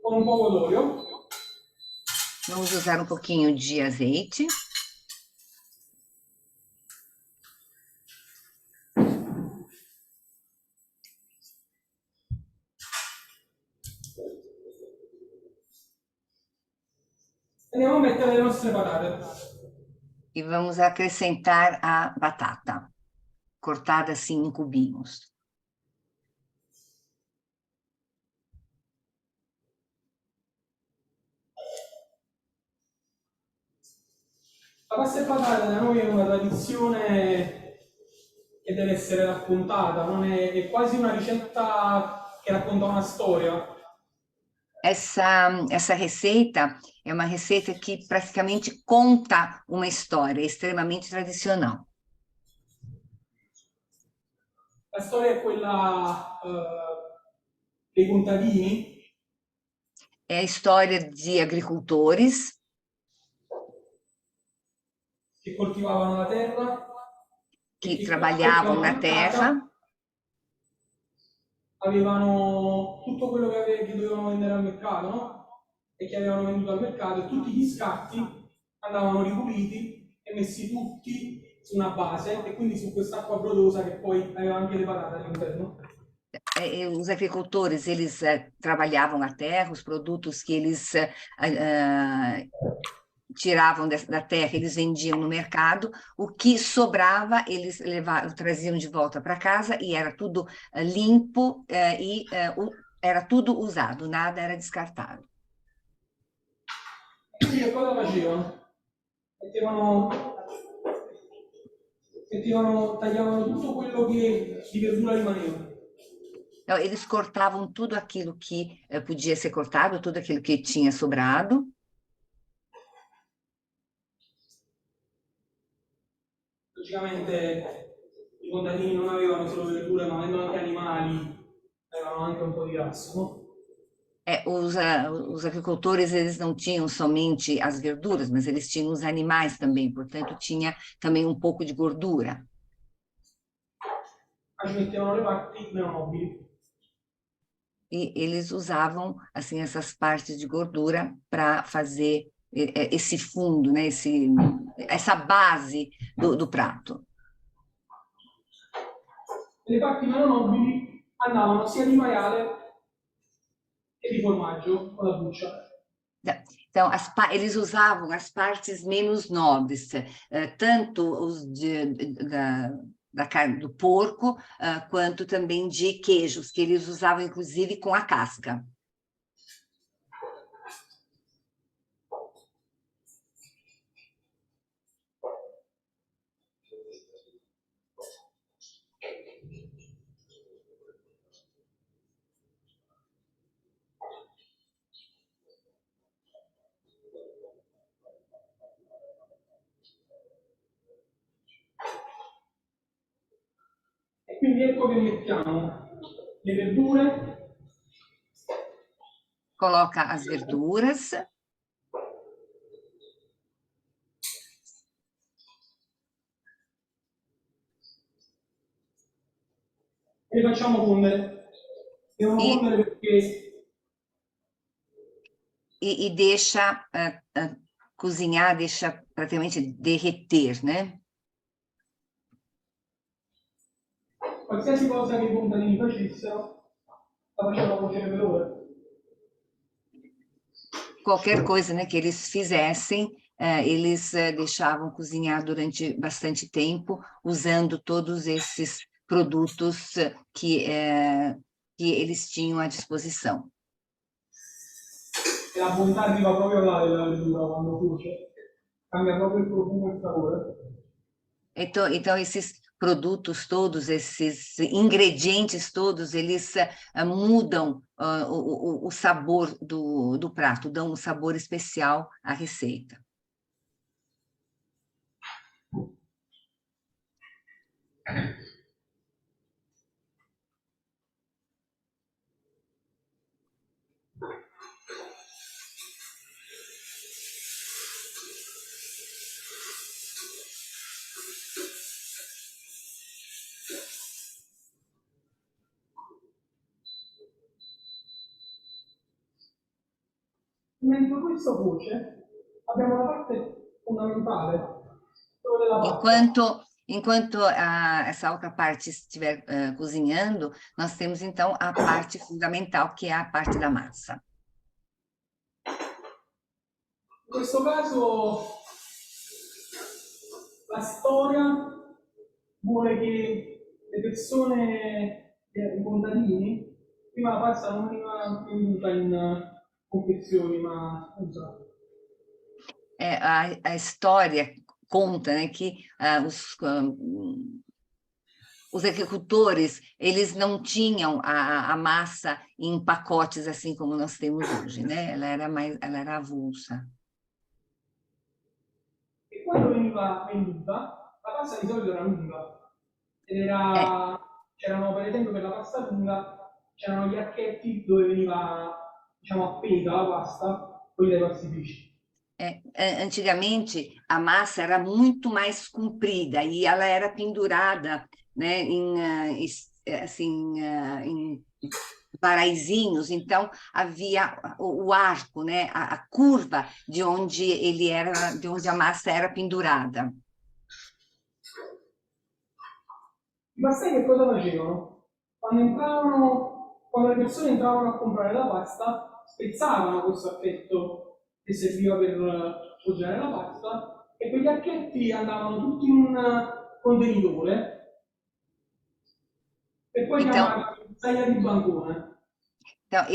con un poco d'olio. Vamos usar um pouquinho de azeite. Andiamo a mettere le nostre patate. E vamos acrescentar a batata, cortada assim em cubinhos. La pasta e patate da noi è una tradizione che deve essere raccontata, non è quasi una ricetta che racconta una storia. Essa receita é uma receita que praticamente conta uma história, é extremamente tradicional. La storia è quella dei contadini. É a história de agricultores che coltivavano la terra, que trabalhavam na terra, avevano tutto quello che dovevano vendere al mercato, no? E che avevano venduto al mercato, e tutti gli scatti andavano ripuliti e messi tutti su una base, e quindi su quest'acqua brodosa che poi aveva anche le patate all'interno. Os agricultores, eles trabalhavam a terra, os produtos que eles tiravam da terra, eles vendiam no mercado, o que sobrava, eles traziam de volta para casa e era tudo limpo e era tudo usado, nada era descartado. Quindi che cosa facevano? Tagliavano tutto quello che di verdura rimaneva. Então, eles cortavam tudo aquilo que podia ser cortado, tudo aquilo que tinha sobrado. Logicamente i contadini non avevano solo verdure, ma avendo anche animali, avevano anche un po' di grasso, no? Os agricultores, eles não tinham somente as verduras, mas eles tinham os animais também, portanto, tinha também um pouco de gordura. Ci mettevano le parti meno nobili. E eles usavam, assim, essas partes de gordura para fazer esse fundo, né? Essa base do prato. Le parti meno nobili andavano sia di maiale che di formaggio con la buccia. Então, eles usavam as partes menos nobres, tanto os da carne do porco, quanto também de queijos, que eles usavam, inclusive, com a casca. E quindi ecco che mettiamo le verdure. Coloca as verduras. E le facciamo fondere. Devono fondere perché... E deixa cozinhar, deixa praticamente derreter, né? Qualsiasi cosa che i contadini facessero, la facevano cuocere per ore. Qualquer coisa, né, que eles fizessem, eles deixavam cozinhar durante bastante tempo, usando todos esses produtos que eles tinham à disposição. E la bontà arriva proprio là della verdura quando cuoce, cambia proprio il profumo e il sapore. Então esses produtos todos, esses ingredientes todos, eles mudam o sabor do prato, dão um sabor especial à receita. Mentre questo cuoce, abbiamo la parte fondamentale, quella della pasta. Enquanto essa outra parte estiver cozinhando, nós temos então a parte fundamental, que é a parte da massa. In questo caso la storia vuole che le persone, i contadini, prima la pasta non veniva venduta in confezioni, ma scusa. A história conta, né, que os agricultores, eles não tinham a massa em pacotes assim como nós temos hoje, né? Ela era avulsa. E quando veniva venduta, la pasta di solito era lunga. C'erano, per esempio, per la pasta lunga, c'erano gli archetti dove veniva, diciamo, appesa la pasta, quelli dai pastifici. Antigamente, a massa era muito mais comprida e ela era pendurada, né, em varaizinhos, então havia o arco, né, a curva de onde a massa era pendurada. I pastai che cosa facevano? Quando le persone entravano a comprare la pasta, spezzavano questo archetto che serviva per poggiare la pasta, e quegli archetti andavano tutti in un contenitore e poi chiamavano saia di bancone. Então,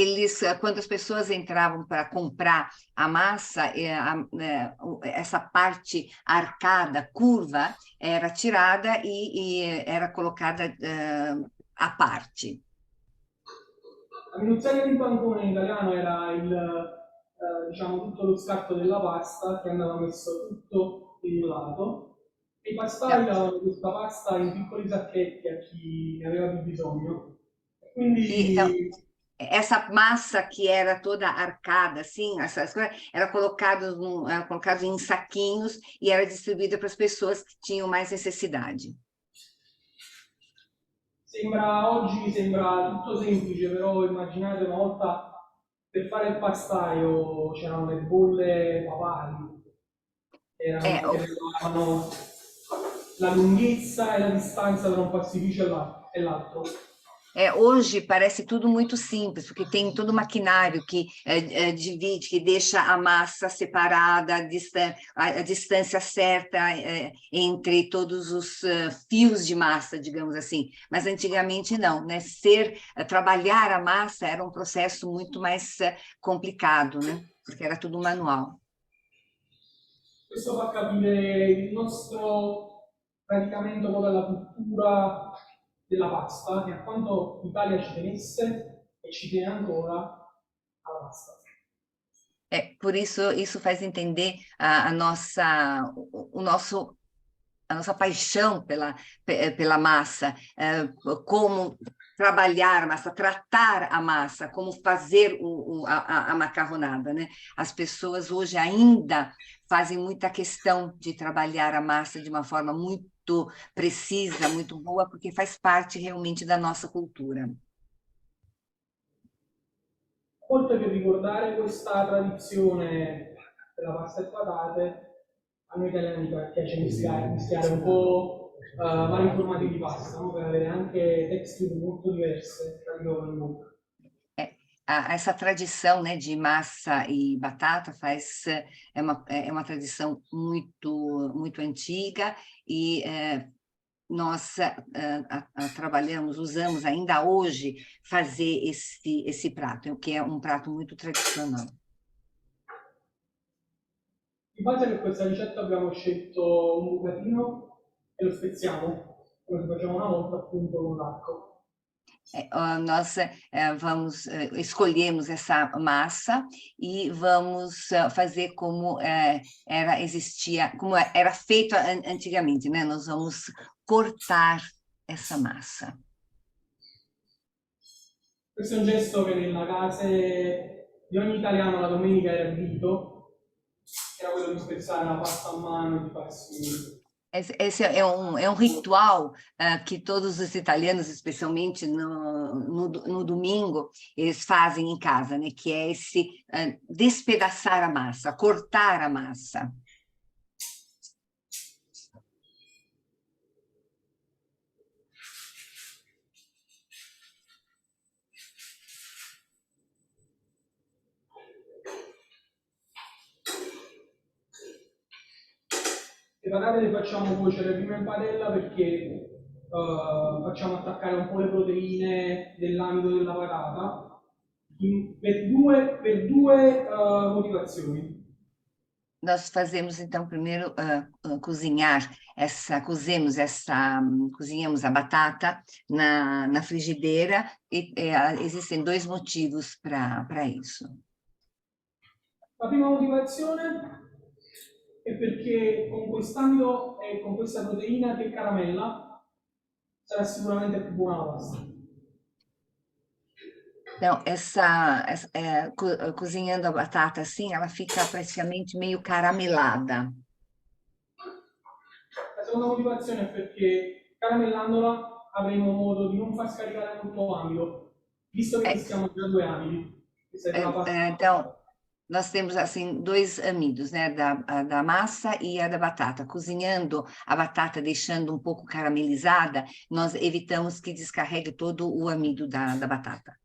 quando as pessoas entravam para comprar a massa, essa parte arcada, curva, era tirada e era colocada à parte. La minuzzaia di bancone in italiano era diciamo, tutto lo scarto della pasta che andava messo tutto in un lato, e i pastai davano questa pasta in piccoli sacchetti a chi ne aveva più bisogno. Quindi... essa massa que era toda arcada, assim, essas coisas, era colocada em saquinhos e era distribuída para as pessoas que tinham mais necessidade. Oggi sembra tutto semplice, però immaginate una volta per fare il pastaio c'erano le bolle papali, che regolavano la lunghezza e la distanza tra un pastificio e l'altro. Hoje parece tudo muito simples, porque tem todo o maquinário que divide, que deixa a massa separada, a distância certa entre todos os fios de massa, digamos assim. Mas antigamente não, né? Trabalhar a massa era um processo muito mais complicado, né? Porque era tudo manual. Questo fa capire il nostro radicamento con la cultura della pasta, e a quanto l'Italia ci tenesse e ci tiene ancora alla pasta. Por isso faz entender a nossa paixão pela massa, como trabalhar a massa, tratar a massa, como fazer a macarronada, né? As pessoas hoje ainda fazem muita questão de trabalhar a massa de uma forma muito precisa, muito boa, porque faz parte realmente da nossa cultura. Oltre che ricordare questa tradizione della pasta e patate, a noi italiani piace mischiare un po' vari formati di pasta, no? Per avere anche texture molto diverse tra di loro in bocca. Essa tradição, né, de massa e batata é uma tradição muito antiga e nós usamos ainda hoje fazer esse prato, que é um prato muito tradicional. In base a questa ricetta abbiamo scelto un bucatino e lo spezziamo, come facciamo una volta appunto con l'arco. Nós escolhemos essa massa e vamos fazer como era feito antigamente, né? Nós vamos cortar essa massa. Questo è un gesto che nella casa di ogni italiano la domenica era il rito, era quello di spezzare la pasta a mano e di farsi Esse é um ritual que todos os italianos, especialmente no domingo, eles fazem em casa, né? Que é esse despedaçar a massa, cortar a massa. Le patate le facciamo cuocere prima in padella perché facciamo attaccare un po' le proteine dell'amido della patata per due motivazioni. Nós fazemos, então, primeiro cozinhamos a batata na frigideira e existem dois motivos para isso. La prima motivazione è perché con quest'amido e con questa proteina che caramella sarà sicuramente più buona la pasta. Então, cozinhando a batata assim, ela fica praticamente meio caramelada. La seconda motivazione è perché caramellandola avremo modo di non far scaricare molto amido, visto che stiamo già 2 amidi. Então, nós temos assim dois amidos, né, da massa e a da batata. Cozinhando a batata, deixando um pouco caramelizada, nós evitamos que descarregue todo o amido da batata.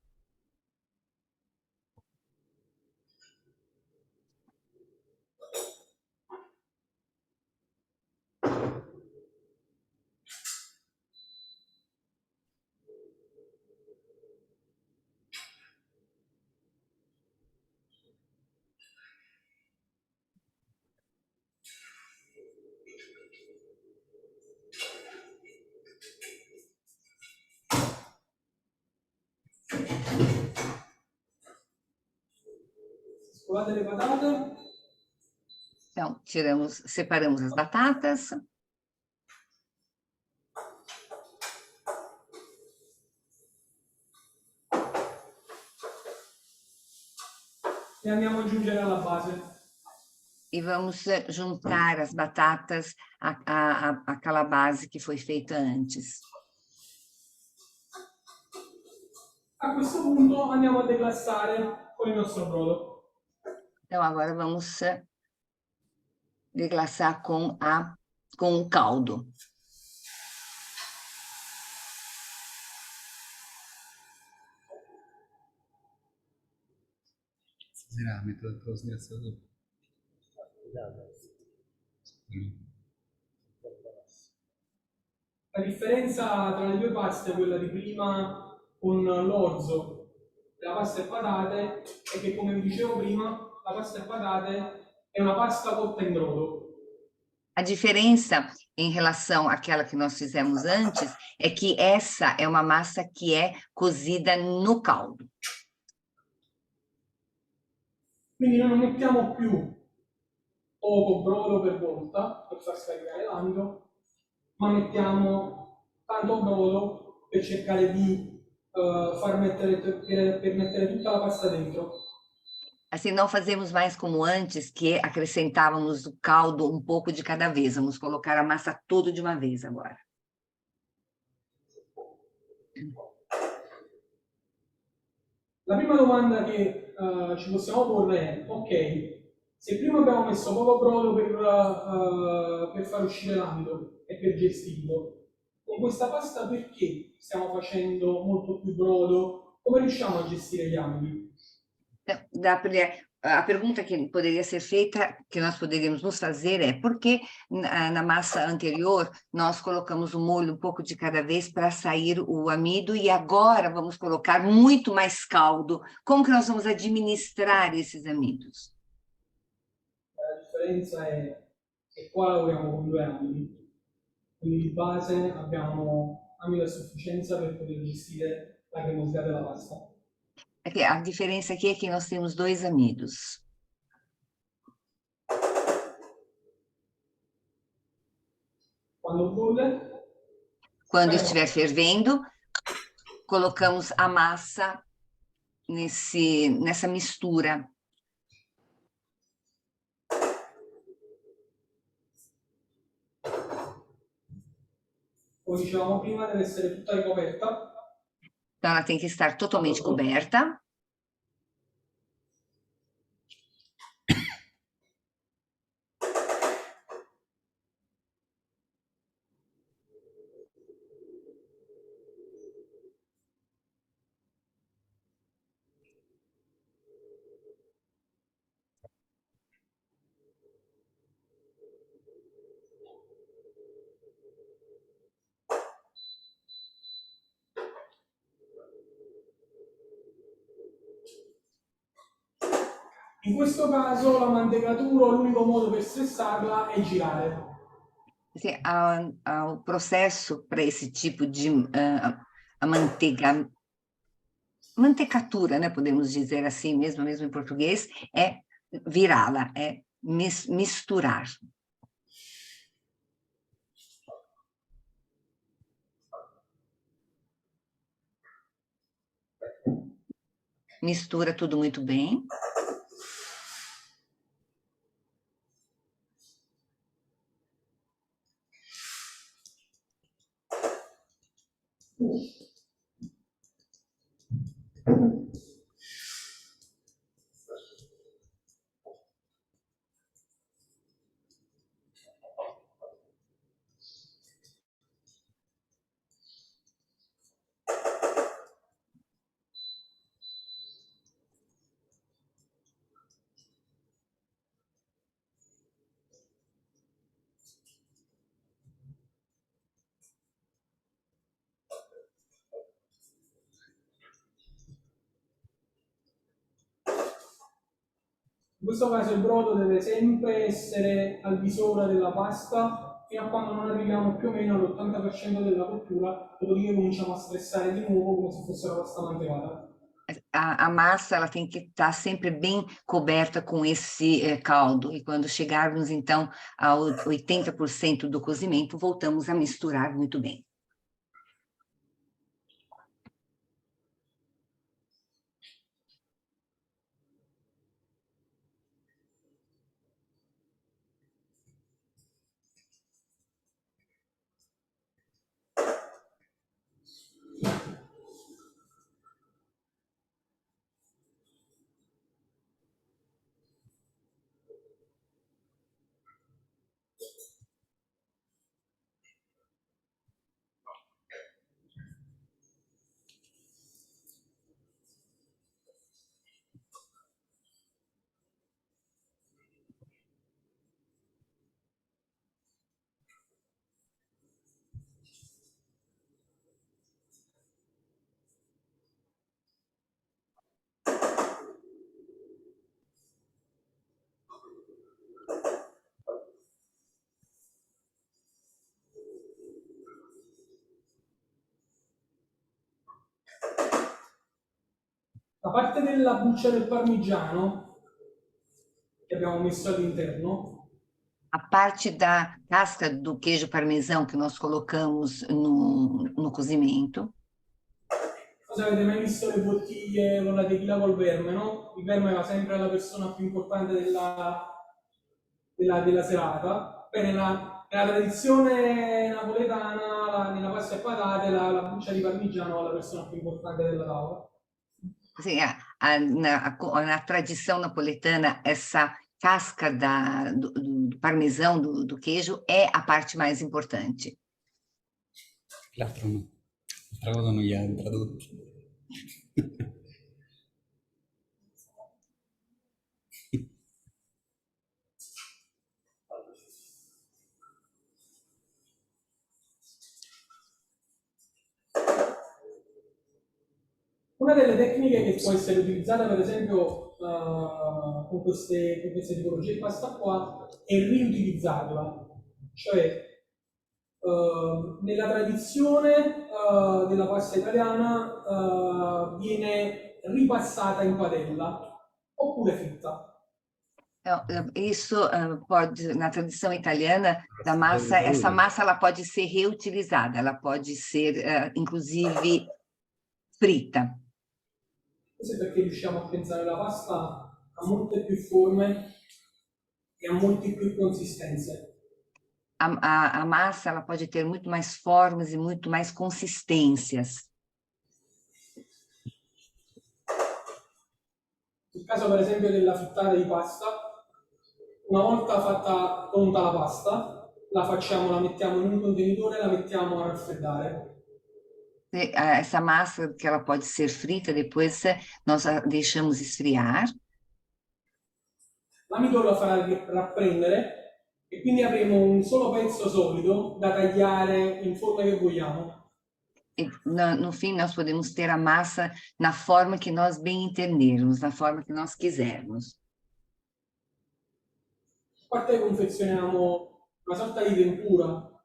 Scovate le patate. Então, separamos as batatas. E andiamo a aggiungere alla base. E vamos juntar as batatas àquela base que foi feita antes. A questo punto andiamo a deglassare con il nostro brodo. Então, agora vamos deglaçar com o caldo. Stasera metto dentro lo sgraziatore. La differenza tra le due paste, quella di prima con l'orzo e la pasta e patate, è che, come vi dicevo prima, la pasta e patate è una pasta cotta in brodo. A diferença em relação àquela que nós fizemos antes é que essa é uma massa que é cozida no caldo. Quindi noi non mettiamo più poco brodo per volta per far scaricare l'amido, ma mettiamo tanto brodo per cercare di per mettere tutta la pasta dentro. Assim, não fazemos mais como antes, que acrescentávamos o caldo um pouco de cada vez. Vamos colocar a massa toda de uma vez agora. La prima domanda che ci possiamo porre è: ok, se prima abbiamo messo poco brodo per far uscire l'amido e per gestirlo, con questa pasta perché stiamo facendo molto più brodo? Come riusciamo a gestire gli amidi? A pergunta que poderia ser feita, que nós poderíamos nos fazer é: por que na massa anterior nós colocamos o molho um pouco de cada vez para sair o amido e agora vamos colocar muito mais caldo? Como que nós vamos administrar esses amidos? La differenza è che qua lavoriamo con 2 amidi, quindi di base abbiamo amido a sufficienza per poter gestire la cremosità della pasta. A diferença aqui é que nós temos 2 amidos. Quando bolle, quando estiver fervendo, colocamos a massa nessa mistura. come dicevamo prima, deve essere tutta ricoperta. Então, ela tem que estar totalmente coberta. In questo caso la mantecatura, l'unico modo per stressarla è girare. Assim, o processo para esse tipo de mantecatura, né, podemos dizer assim mesmo em português, é virá-la, é misturar. Mistura tudo muito bem. In questo caso il brodo deve sempre essere al di sopra della pasta fino a quando non arriviamo più o meno all'80% della cottura, dopodiché cominciamo a stressare di nuovo come se fosse la pasta mantecata. A massa ela tem que estar sempre bem coberta com esse caldo, e quando chegarmos, então, a 80% do cozimento, voltamos a misturar muito bem. La parte della buccia del parmigiano che abbiamo messo all'interno, A parte da casca do queijo parmesão que nós colocamos no cozimento. cosa avete mai visto le bottiglie con la tequila col verme, no? Il verme va sempre la persona più importante della serata. Bene, nella tradizione napoletana, nella pasta e patate, la buccia di parmigiano è la persona più importante della tavola. Assim, na tradição napoletana, essa casca do parmesão, do queijo, é a parte mais importante. L'altro no. L'altra cosa non gli ha tradotto. Una delle tecniche che può essere utilizzata per esempio con queste tipologie di pasta qua è riutilizzarla, cioè nella tradizione della pasta italiana viene ripassata in padella oppure fritta. Isso pode, na tradição italiana da massa, essa massa ela pode ser reutilizada, ela pode ser, inclusive, frita. Questo è perché riusciamo a pensare la pasta a molte più forme e a molte più consistenze. a massa ela pode ter muito mais formas e muito mais consistências. Nel caso per esempio della frittata di pasta, una volta fatta pronta la pasta, la facciamo, la mettiamo in un contenitore e la mettiamo a raffreddare. Essa massa que ela pode ser frita, depois nós a deixamos esfriar. L'amido la farà rapprendere e quindi avremo un solo pezzo solido da tagliare in forma che vogliamo. E no fim, nós podemos ter a massa na forma que nós bem entendermos, na forma que nós quisermos. A parte confezioniamo una sorta di tempura.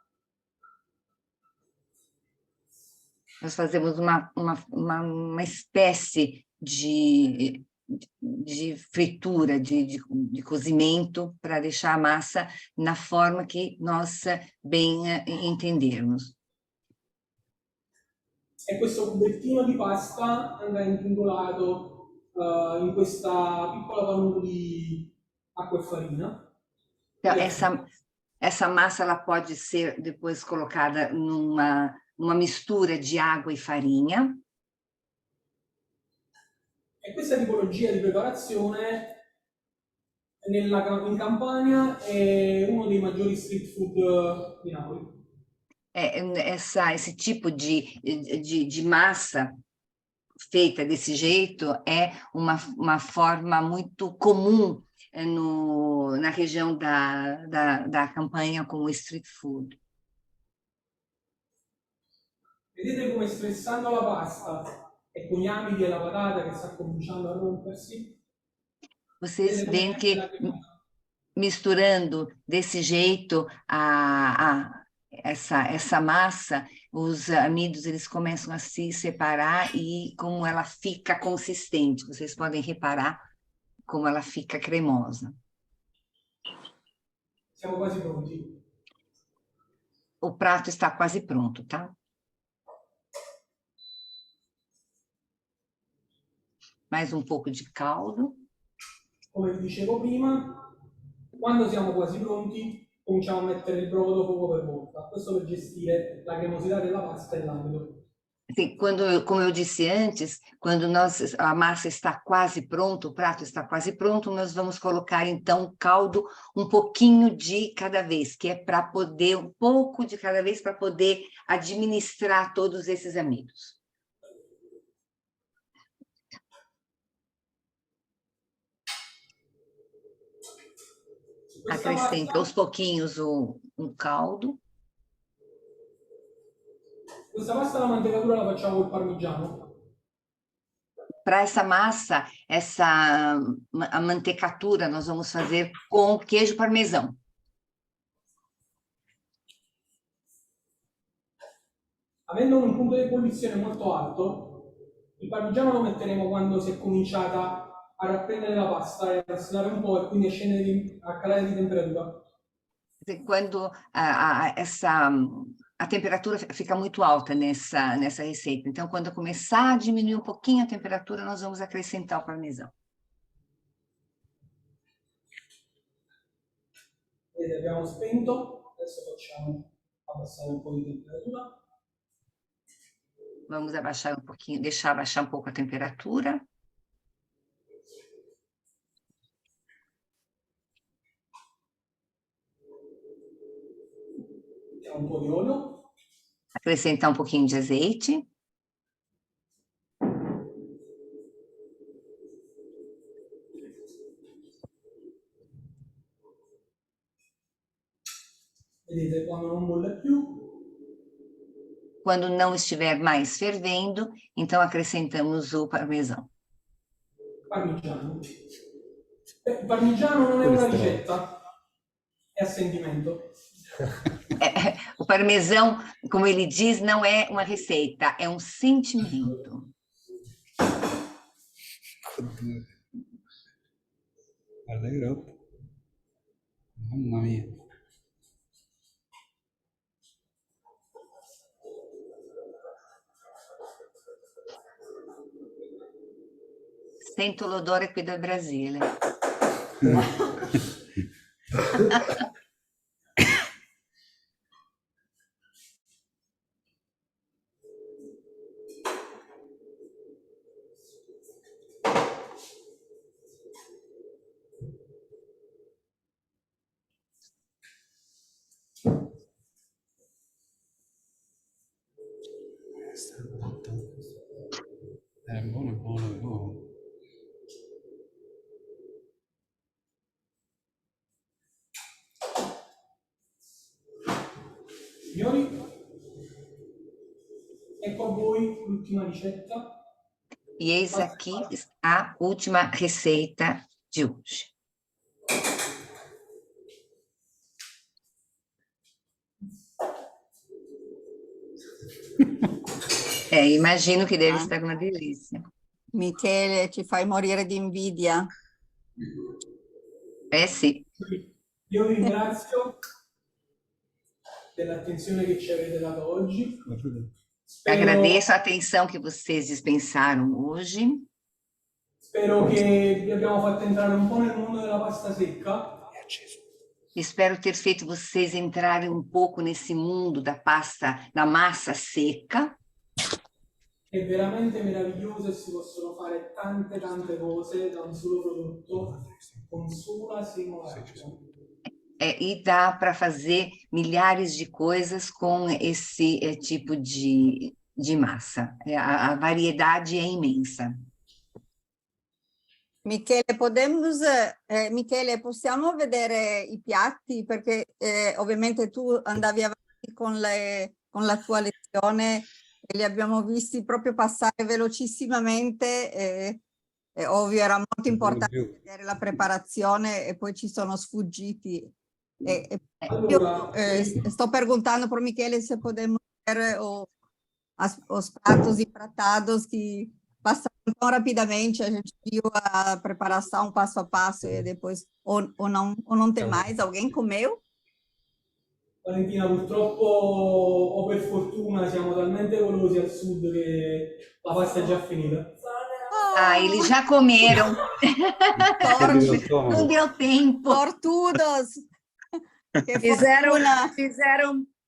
Nós fazemos uma espécie de fritura, de cozimento, para deixar a massa na forma que nós bem entendermos. E questo cubettino di pasta andrà intrincolato in questa piccola pannulla di acqua e farina. Então, essa massa ela pode ser depois colocada numa mistura de água e farinha. E questa tipologia di preparazione in Campania è uno dei maggiori street food di Napoli. Esse tipo de massa feita desse jeito é uma forma muito comum na região da Campanha como street food. Vedete come stressando la pasta e con gli amidi e la patata che sta cominciando a rompersi? Vocês veem que misturando desse jeito essa massa, os amidos eles começam a se separar e como ela fica consistente. Vocês podem reparar como ela fica cremosa. Siamo quasi pronti. O prato está quase pronto, tá? Mais pouco de caldo. Come vi dicevo prima, quando siamo quasi pronti, cominciamo a mettere il brodo poco per volta. Questo per gestire la cremosità della pasta e l'amido. Assim, como eu disse antes, quando a massa está quase pronta, o prato está quase pronto, nós vamos colocar, então, o caldo um pouquinho de cada vez, que é para poder, um pouco de cada vez, para poder administrar todos esses amidos. Acrescenta aos pouquinhos um caldo. Questa pasta la mantecatura la facciamo col parmigiano. Para essa massa, a mantecatura nós vamos fazer com queijo parmesão. Avendo un punto di ebollizione molto alto, il parmigiano lo metteremo quando si è cominciata a rapprendere la pasta e a rasselare un po' e quindi a scendere a calare di temperatura. Quando a temperatura fica muito alta nessa receita. Então, quando começar a diminuir um pouquinho a temperatura, nós vamos acrescentar o parmesão. Vedete, abbiamo spento, adesso facciamo abbassare un po' di temperatura. Vamos abaixar um pouquinho, deixar abaixar um pouco a temperatura. Un po' di olio. Acrescentar um pouquinho de azeite. Vedete, quando non bolle più. Quando não estiver mais fervendo, então acrescentamos o parmesão. Parmigiano. Il parmigiano non è una ricetta, è a sentimento. O parmesão, como ele diz, não é uma receita, é um sentimento. Guarda che roba. Mamma mia. Sento l'odore qui dal Brasile. È buono, è buono, è buono. Signori, ecco a voi l'ultima ricetta. E eis aqui a última receita de hoje. Immagino che deve stare una delizia. Michele, ci fai morire di invidia. Sì. Io vi ringrazio dell'attenzione che ci avete dato oggi. Agradeço a atenção que vocês dispensaram hoje. Spero che vi abbiamo fatto entrare un po' nel mondo della pasta secca. Espero ter feito vocês entrarem um pouco nesse mundo da massa seca. È veramente meraviglioso e si possono fare tante cose da un solo prodotto con sola semola. E dá para fazer milhares de coisas com esse tipo de massa. A variedade é imensa. Michele, Michele, possiamo vedere i piatti? Perché ovviamente tu andavi avanti con la tua lezione e li abbiamo visti proprio passare velocissimamente. Ovvio, era molto importante vedere la preparazione e poi ci sono sfuggiti. Io sto perguntando para Michele se podemos ver os pratos empratados que passaram tão rapidamente, a gente viu a preparação passo a passo e depois ou não tem mais, alguém comeu? Valentina, purtroppo o per fortuna siamo talmente golosi al sud che la pasta è già finita. Eles já comeram. Não deu tempo. Sortudos!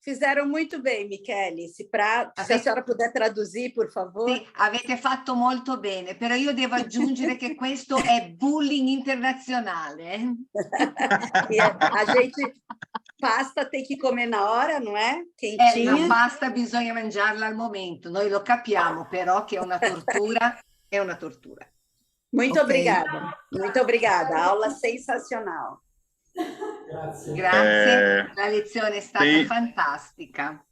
Fizeram muito bem, Michele. Se a senhora puder traduzir, por favor. Sì, avete fatto molto bene, però io devo aggiungere che questo è bullying internazionale. E a gente, pasta tem que comer na hora, não é? Quentinha. La pasta bisogna mangiarla al momento, noi lo capiamo, però che è una tortura, è una tortura. Muito obrigada. Aula sensacional. Grazie, la lezione è stata fantastica.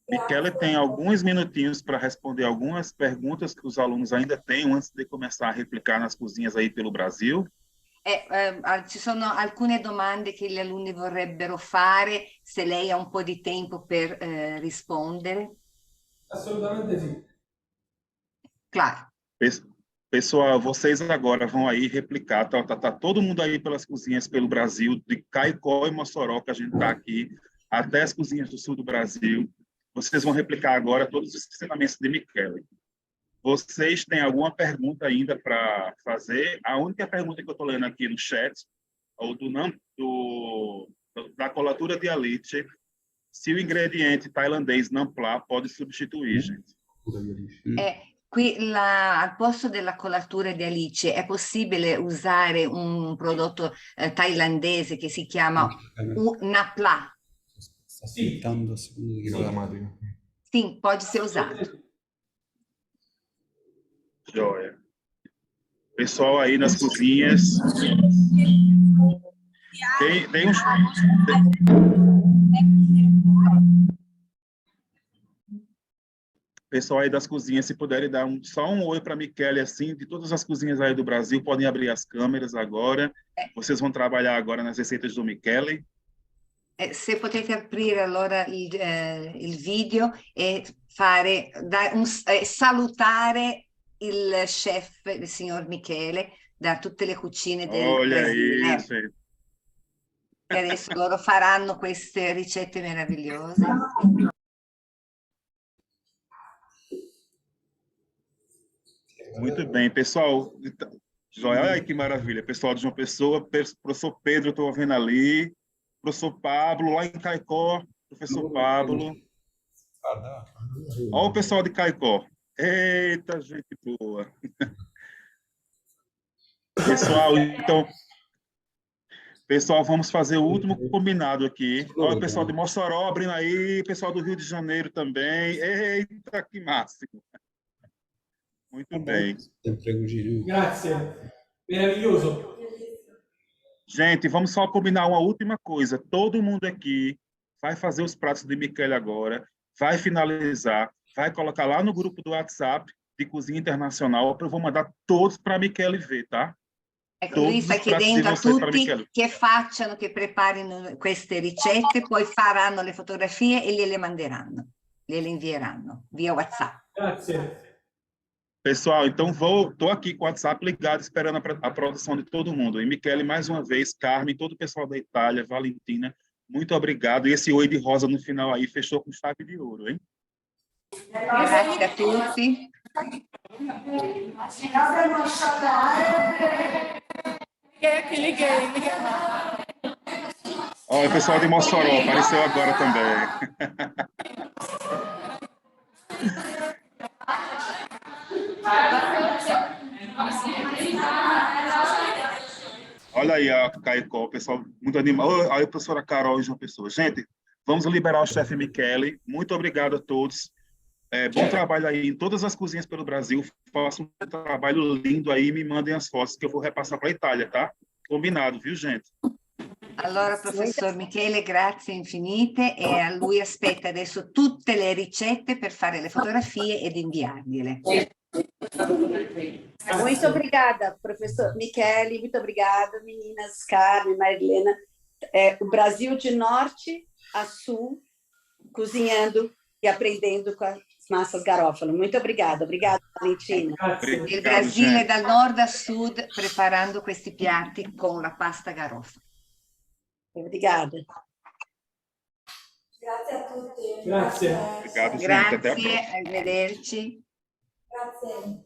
Michele tem alguns minutinhos para responder algumas perguntas que os alunos ainda têm antes de começar a replicar nas cozinhas aí pelo Brasil. Ci sono alcune domande che gli alunni vorrebbero fare, se lei ha un po' di tempo per rispondere. Assolutamente sì. Claro. Pessoal, vocês agora vão aí replicar, tá todo mundo aí pelas cozinhas pelo Brasil, de Caicó e Mossoró, que a gente está aqui, até as cozinhas do sul do Brasil. Vocês vão replicar agora todos os ensinamentos de Michele. Vocês têm alguma pergunta ainda para fazer? A única pergunta que eu estou lendo aqui no chat, ou da colatura de Alice, se o ingrediente tailandês nampla pode substituir, gente. Qui al posto della colatura di Alice è possibile usare un prodotto thailandese che si chiama Napla? Sì, Sim, pode ser usado. Joia. Pessoal aí nas cozinhas. Tem uns... Pessoal aí das cozinhas, se puderem dar só um oi para a Michele, assim, de todas as cozinhas aí do Brasil, podem abrir as câmeras agora. Vocês vão trabalhar agora nas receitas do Michele. Se potete aprire allora il video e salutare il chef, il signor Michele, da tutte le cucine del Brasile. Isso. E adesso loro faranno queste ricette meravigliose. Muito bem, pessoal. Joia, olha que maravilha. Pessoal de João Pessoa, professor Pedro, estou vendo ali. Professor Pablo, lá em Caicó, professor Pablo. Olha o pessoal de Caicó. Eita, gente boa. Pessoal, então, Pessoal, vamos fazer o último combinado aqui. Olha o pessoal de Mossoró abrindo aí, pessoal do Rio de Janeiro também. Eita, que máximo. Muito bem. Grazie, meraviglioso. Gente, vamos só combinar uma última coisa. Todo mundo aqui vai fazer os pratos de Michele agora, vai finalizar, vai colocar lá no grupo do WhatsApp de Cozinha Internacional. Eu vou mandar todos para a Michele ver, tá? Ecco, lui sta chiedendo a tutti che facciano, che preparino queste ricette, poi faranno le fotografie e gliele manderanno, gliele invieranno via WhatsApp. Grazie. Pessoal, então estou aqui com o WhatsApp ligado, esperando a produção de todo mundo. E Michele, mais uma vez, Carmen, todo o pessoal da Itália, Valentina, muito obrigado. E esse oi de rosa no final aí fechou com chave de ouro, hein? Grazie a tutti. Olha, o pessoal de Mossoró apareceu agora também. Olha aí a Caicó, o pessoal muito animado. Olha a professora Carol e João Pessoa. Gente, vamos liberar o chefe Michele. Muito obrigado a todos. Bom trabalho aí em todas as cozinhas pelo Brasil. Façam um trabalho lindo aí e me mandem as fotos que eu vou repassar para a Itália, tá? Combinado, viu, gente? Allora, professor Michele, grazie infinite e a lui aspetta adesso tutte le ricette per fare le fotografie ed inviargliele. Muito obrigada, professor Michele, muito obrigada, meninas, Carmen, Marilena. O Brasil de norte a sul, cozinhando e aprendendo com as massas garofalo. Muito obrigada. Obrigada, Valentina. Il Brasile dal nord a sud preparando questi piatti con la pasta garofalo. Obrigada. Grazie a tutti. Grazie. Obrigado, gente. Até a próxima. Grazie, arrivederci. Grazie.